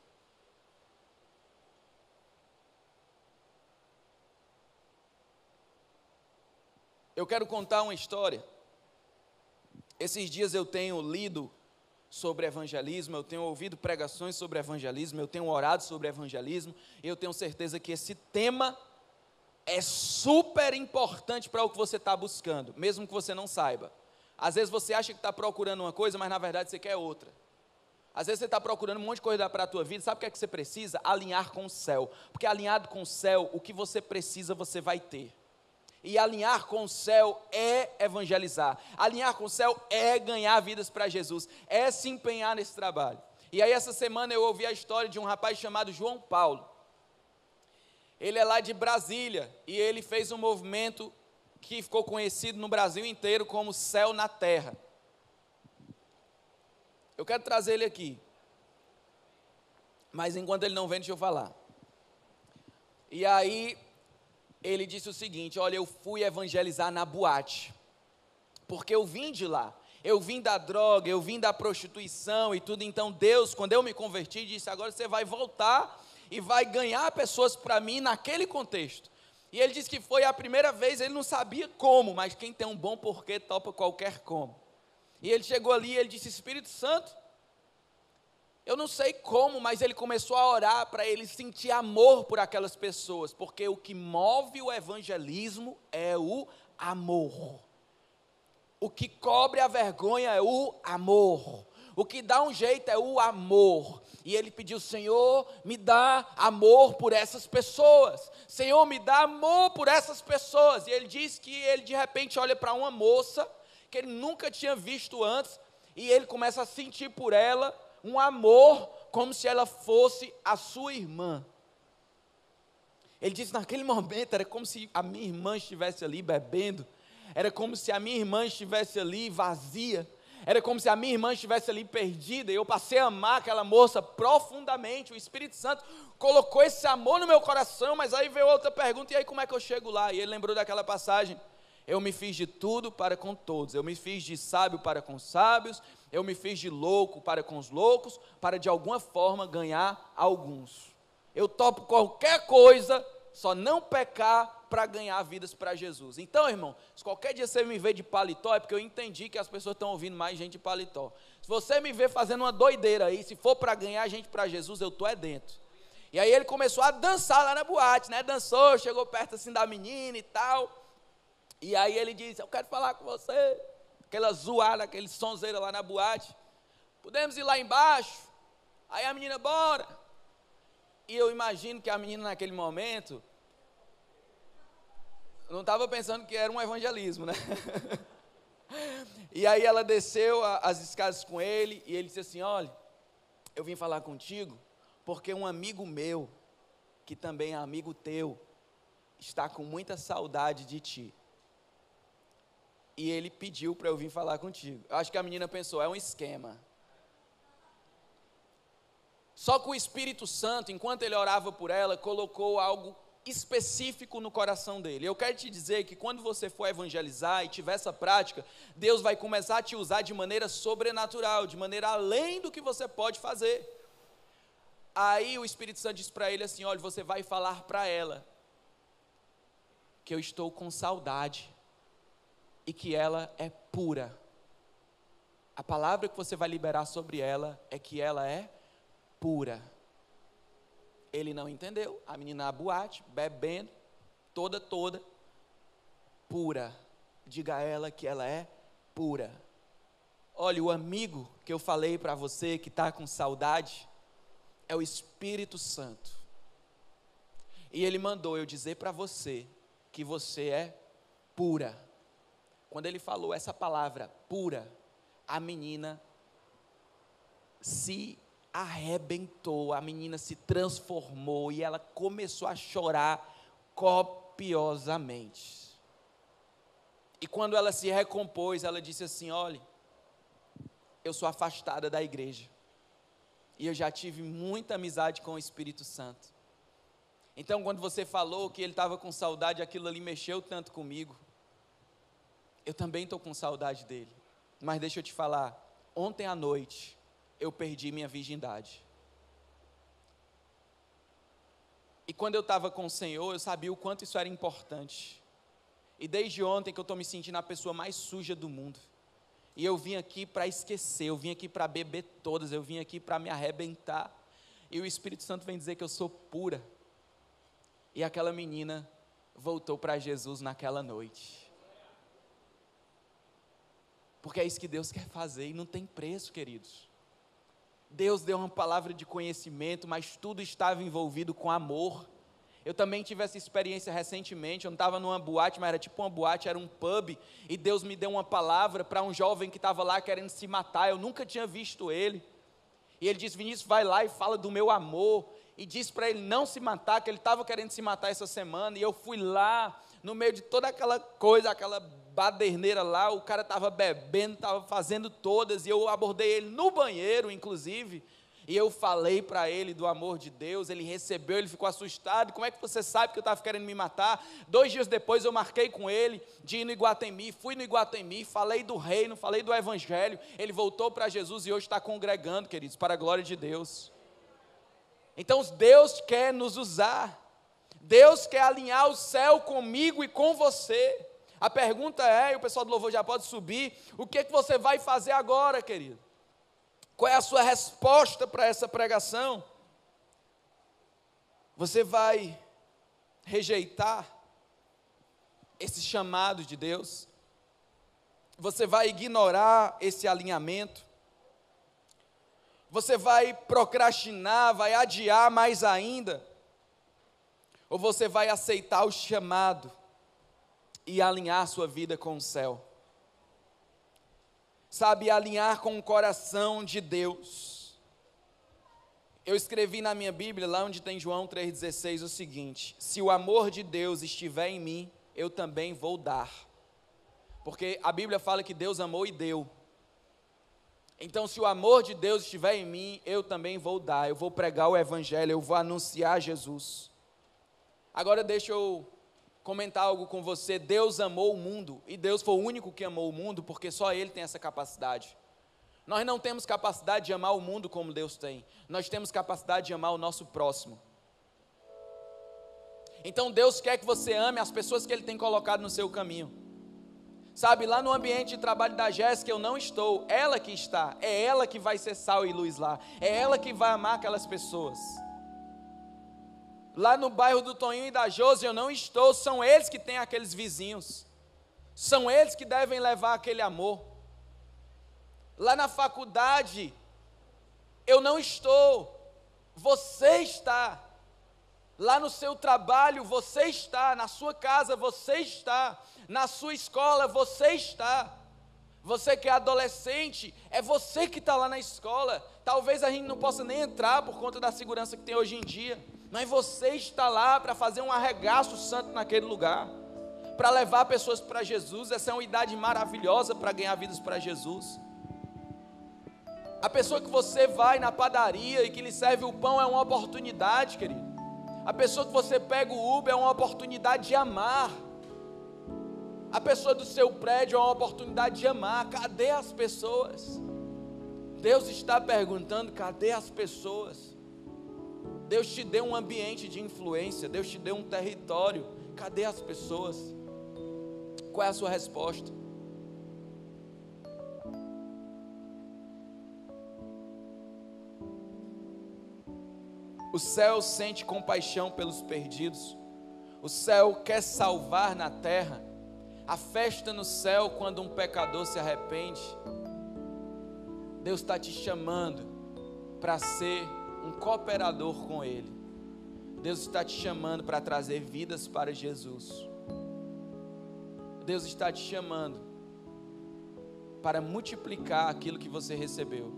Eu quero contar uma história. Esses dias eu tenho lido sobre evangelismo, eu tenho ouvido pregações sobre evangelismo, eu tenho orado sobre evangelismo, e eu tenho certeza que esse tema é super importante para o que você está buscando, mesmo que você não saiba. Às vezes você acha que está procurando uma coisa, mas na verdade você quer outra. Às vezes você está procurando um monte de coisa para a tua vida, sabe o que é que você precisa? Alinhar com o céu, porque alinhado com o céu, o que você precisa você vai ter. E alinhar com o céu é evangelizar, alinhar com o céu é ganhar vidas para Jesus, é se empenhar nesse trabalho. E aí essa semana eu ouvi a história de um rapaz chamado João Paulo. Ele é lá de Brasília, e ele fez um movimento que ficou conhecido no Brasil inteiro como Céu na Terra. Eu quero trazer ele aqui, mas enquanto ele não vem, deixa eu falar. E aí ele disse o seguinte: olha, eu fui evangelizar na boate, porque eu vim de lá, eu vim da droga, eu vim da prostituição e tudo. Então Deus, quando eu me converti, disse: agora você vai voltar e vai ganhar pessoas para mim naquele contexto. E ele disse que foi a primeira vez, ele não sabia como, mas quem tem um bom porquê topa qualquer como. E ele chegou ali e ele disse: Espírito Santo, eu não sei como, mas ele começou a orar para ele sentir amor por aquelas pessoas, porque o que move o evangelismo é o amor. O que cobre a vergonha é o amor. O que dá um jeito é o amor. E ele pediu: Senhor, me dá amor por essas pessoas. Senhor, me dá amor por essas pessoas. E ele disse que ele de repente olha para uma moça que ele nunca tinha visto antes, e ele começa a sentir por ela um amor como se ela fosse a sua irmã. Ele disse: naquele momento era como se a minha irmã estivesse ali bebendo, era como se a minha irmã estivesse ali vazia, era como se a minha irmã estivesse ali perdida, e eu passei a amar aquela moça profundamente. O Espírito Santo colocou esse amor no meu coração. Mas aí veio outra pergunta: e aí como é que eu chego lá? E ele lembrou daquela passagem: eu me fiz de tudo para com todos, eu me fiz de sábio para com os sábios, eu me fiz de louco para com os loucos, para de alguma forma ganhar alguns. Eu topo qualquer coisa, só não pecar para ganhar vidas para Jesus. Então, irmão, se qualquer dia você me vê de paletó, é porque eu entendi que as pessoas estão ouvindo mais gente de paletó. Se você me vê fazendo uma doideira aí, se for para ganhar gente para Jesus, eu estou dentro. E aí ele começou a dançar lá na boate, né? Dançou, chegou perto assim da menina e tal. E aí ele disse: eu quero falar com você. Aquela zoada, aquele sonzeira lá na boate. Podemos ir lá embaixo? Aí a menina: bora. E eu imagino que a menina naquele momento não estava pensando que era um evangelismo, né? E aí ela desceu as escadas com ele, e ele disse assim: olha, eu vim falar contigo porque um amigo meu que também é amigo teu, está com muita saudade de ti. E ele pediu para eu vir falar contigo. Eu acho que a menina pensou, é um esquema. Só que o Espírito Santo, enquanto ele orava por ela, colocou algo específico no coração dele. Eu quero te dizer que quando você for evangelizar e tiver essa prática, Deus vai começar a te usar de maneira sobrenatural, de maneira além do que você pode fazer. Aí o Espírito Santo diz para ele assim, olha, você vai falar para ela que eu estou com saudade e que ela é pura. A palavra que você vai liberar sobre ela é que ela é pura. Ele não entendeu, a menina na boate, bebendo, toda, pura. Diga a ela que ela é pura. Olha, o amigo que eu falei para você, que está com saudade, é o Espírito Santo. E ele mandou eu dizer para você, que você é pura. Quando ele falou essa palavra, pura, a menina se arrebentou, a menina se transformou e ela começou a chorar copiosamente. E quando ela se recompôs, ela disse assim, olha, eu sou afastada da igreja e eu já tive muita amizade com o Espírito Santo. Então quando você falou que ele estava com saudade, aquilo ali mexeu tanto comigo. Eu também estou com saudade dele. Mas deixa eu te falar, ontem à noite eu perdi minha virgindade. E quando eu estava com o Senhor, eu sabia o quanto isso era importante. E desde ontem que eu estou me sentindo a pessoa mais suja do mundo. E eu vim aqui para esquecer, eu vim aqui para beber todas, eu vim aqui para me arrebentar. E o Espírito Santo vem dizer que eu sou pura. E aquela menina voltou para Jesus naquela noite. Porque é isso que Deus quer fazer e não tem preço, queridos. Deus deu uma palavra de conhecimento, mas tudo estava envolvido com amor. Eu também tive essa experiência recentemente, eu não estava numa boate, mas era tipo uma boate, era um pub, e Deus me deu uma palavra para um jovem que estava lá querendo se matar, eu nunca tinha visto ele, e ele disse, Vinícius, vai lá e fala do meu amor, e disse para ele não se matar, que ele estava querendo se matar essa semana, e eu fui lá, no meio de toda aquela coisa, aquela baderneira lá, o cara estava bebendo, estava fazendo todas, e eu abordei ele no banheiro, inclusive, e eu falei para ele do amor de Deus, ele recebeu, ele ficou assustado, como é que você sabe que eu estava querendo me matar? 2 dias depois eu marquei com ele, de ir no Iguatemi, fui no Iguatemi, falei do reino, falei do evangelho, ele voltou para Jesus e hoje está congregando, queridos, para a glória de Deus. Então Deus quer nos usar, Deus quer alinhar o céu comigo e com você. A pergunta é, e o pessoal do louvor já pode subir, o que você vai fazer agora, querido? Qual é a sua resposta para essa pregação? Você vai rejeitar esse chamado de Deus? Você vai ignorar esse alinhamento? Você vai procrastinar, vai adiar mais ainda? Ou você vai aceitar o chamado e alinhar sua vida com o céu? Sabe, alinhar com o coração de Deus. Eu escrevi na minha Bíblia, lá onde tem João 3,16, o seguinte: se o amor de Deus estiver em mim, eu também vou dar. Porque a Bíblia fala que Deus amou e deu. Então, se o amor de Deus estiver em mim, eu também vou dar. Eu vou pregar o evangelho, eu vou anunciar Jesus. Agora deixa eu comentar algo com você. Deus amou o mundo, e Deus foi o único que amou o mundo, porque só Ele tem essa capacidade. Nós não temos capacidade de amar o mundo como Deus tem, nós temos capacidade de amar o nosso próximo. Então Deus quer que você ame as pessoas que Ele tem colocado no seu caminho. Sabe, lá no ambiente de trabalho da Jéssica eu não estou, ela que está, é ela que vai ser sal e luz lá, é ela que vai amar aquelas pessoas. Lá no bairro do Toninho e da Josi eu não estou, são eles que têm aqueles vizinhos, são eles que devem levar aquele amor. Lá na faculdade eu não estou, você está. Lá no seu trabalho você está, na sua casa você está, na sua escola você está. Você que é adolescente, é você que está lá na escola. Talvez a gente não possa nem entrar por conta da segurança que tem hoje em dia. mas você está lá para fazer um arregaço santo naquele lugar, para levar pessoas para Jesus. Essa é uma idade maravilhosa para ganhar vidas para Jesus. A pessoa que você vai na padaria e que lhe serve o pão é uma oportunidade, querido. A pessoa que você pega o Uber é uma oportunidade de amar. A pessoa do seu prédio é uma oportunidade de amar. Cadê as pessoas? Deus está perguntando: cadê as pessoas? Deus te deu um ambiente de influência, Deus te deu um território. Cadê as pessoas? Qual é a sua resposta? O céu sente compaixão pelos perdidos. O céu quer salvar na terra. A festa no céu quando um pecador se arrepende. Deus está te chamando para ser um cooperador com Ele. Deus está te chamando para trazer vidas para Jesus. Deus está te chamando para multiplicar aquilo que você recebeu.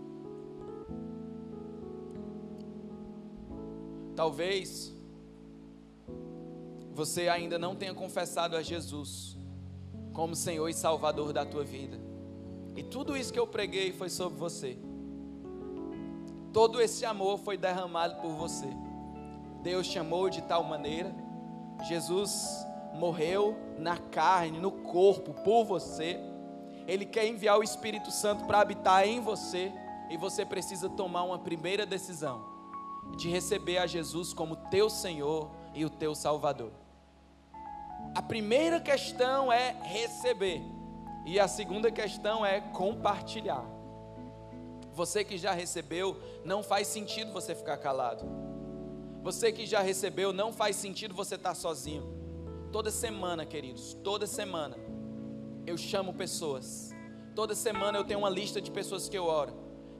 Talvez você ainda não tenha confessado a Jesus como Senhor e Salvador da tua vida. E tudo isso que eu preguei foi sobre você. Todo esse amor foi derramado por você. Deus te amou de tal maneira. Jesus morreu na carne, no corpo, por você. Ele quer enviar o Espírito Santo para habitar em você. E você precisa tomar uma primeira decisão de receber a Jesus como teu Senhor e o teu Salvador. A primeira questão é receber. E a segunda questão é compartilhar. Você que já recebeu, não faz sentido você ficar calado. Você que já recebeu, não faz sentido você estar sozinho. Toda semana, queridos, toda semana eu chamo pessoas. Toda semana eu tenho uma lista de pessoas que eu oro.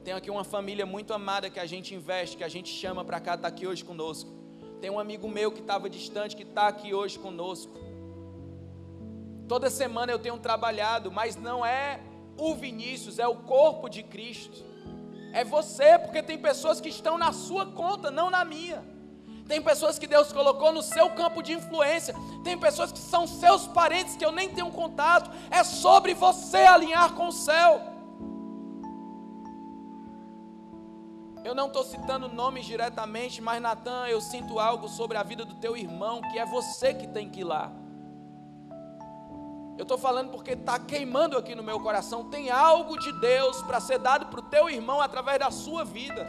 Tenho aqui uma família muito amada que a gente investe, que a gente chama para cá, está aqui hoje conosco. Tem um amigo meu que estava distante, que está aqui hoje conosco. Toda semana eu tenho trabalhado, mas não é o Vinícius, é o corpo de Cristo. É você, porque tem pessoas que estão na sua conta, não na minha. Tem pessoas que Deus colocou no seu campo de influência. Tem pessoas que são seus parentes, que eu nem tenho contato. É sobre você alinhar com o céu. Eu não estou citando nomes diretamente, mas Natan, eu sinto algo sobre a vida do teu irmão, que é você que tem que ir lá. Eu estou falando porque está queimando aqui no meu coração. Tem algo de Deus para ser dado para o teu irmão através da sua vida.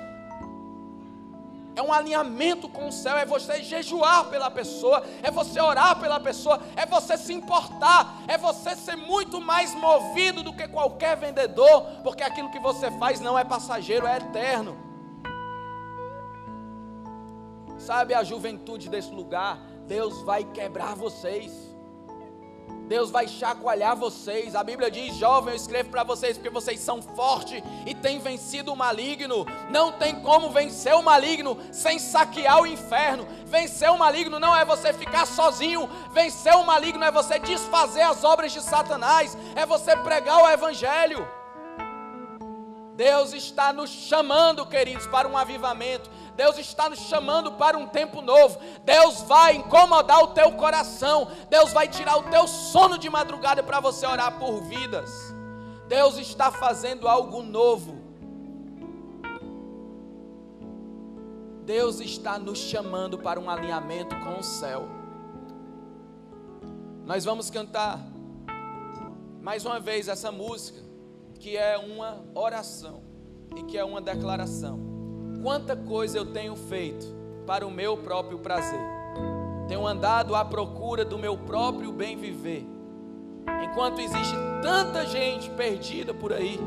É um alinhamento com o céu, é você jejuar pela pessoa, é você orar pela pessoa, é você se importar, é você ser muito mais movido do que qualquer vendedor, porque aquilo que você faz não é passageiro, é eterno. Sabe a juventude desse lugar? Deus vai quebrar vocês. Deus vai chacoalhar vocês. A Bíblia diz: jovem, eu escrevo para vocês porque vocês são fortes e têm vencido o maligno. Não tem como vencer o maligno sem saquear o inferno. Vencer o maligno não é você ficar sozinho. Vencer o maligno é você desfazer as obras de Satanás. É você pregar o evangelho. Deus está nos chamando, queridos, para um avivamento. Deus está nos chamando para um tempo novo. Deus vai incomodar o teu coração. Deus vai tirar o teu sono de madrugada para você orar por vidas. Deus está fazendo algo novo. Deus está nos chamando para um alinhamento com o céu. Nós vamos cantar mais uma vez essa música, que é uma oração e que é uma declaração. Quanta coisa eu tenho feito para o meu próprio prazer. Tenho andado à procura do meu próprio bem viver. Enquanto existe tanta gente perdida por aí,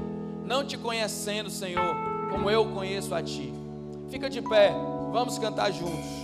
não te conhecendo, Senhor, como eu conheço a Ti. Fica de pé, vamos cantar juntos.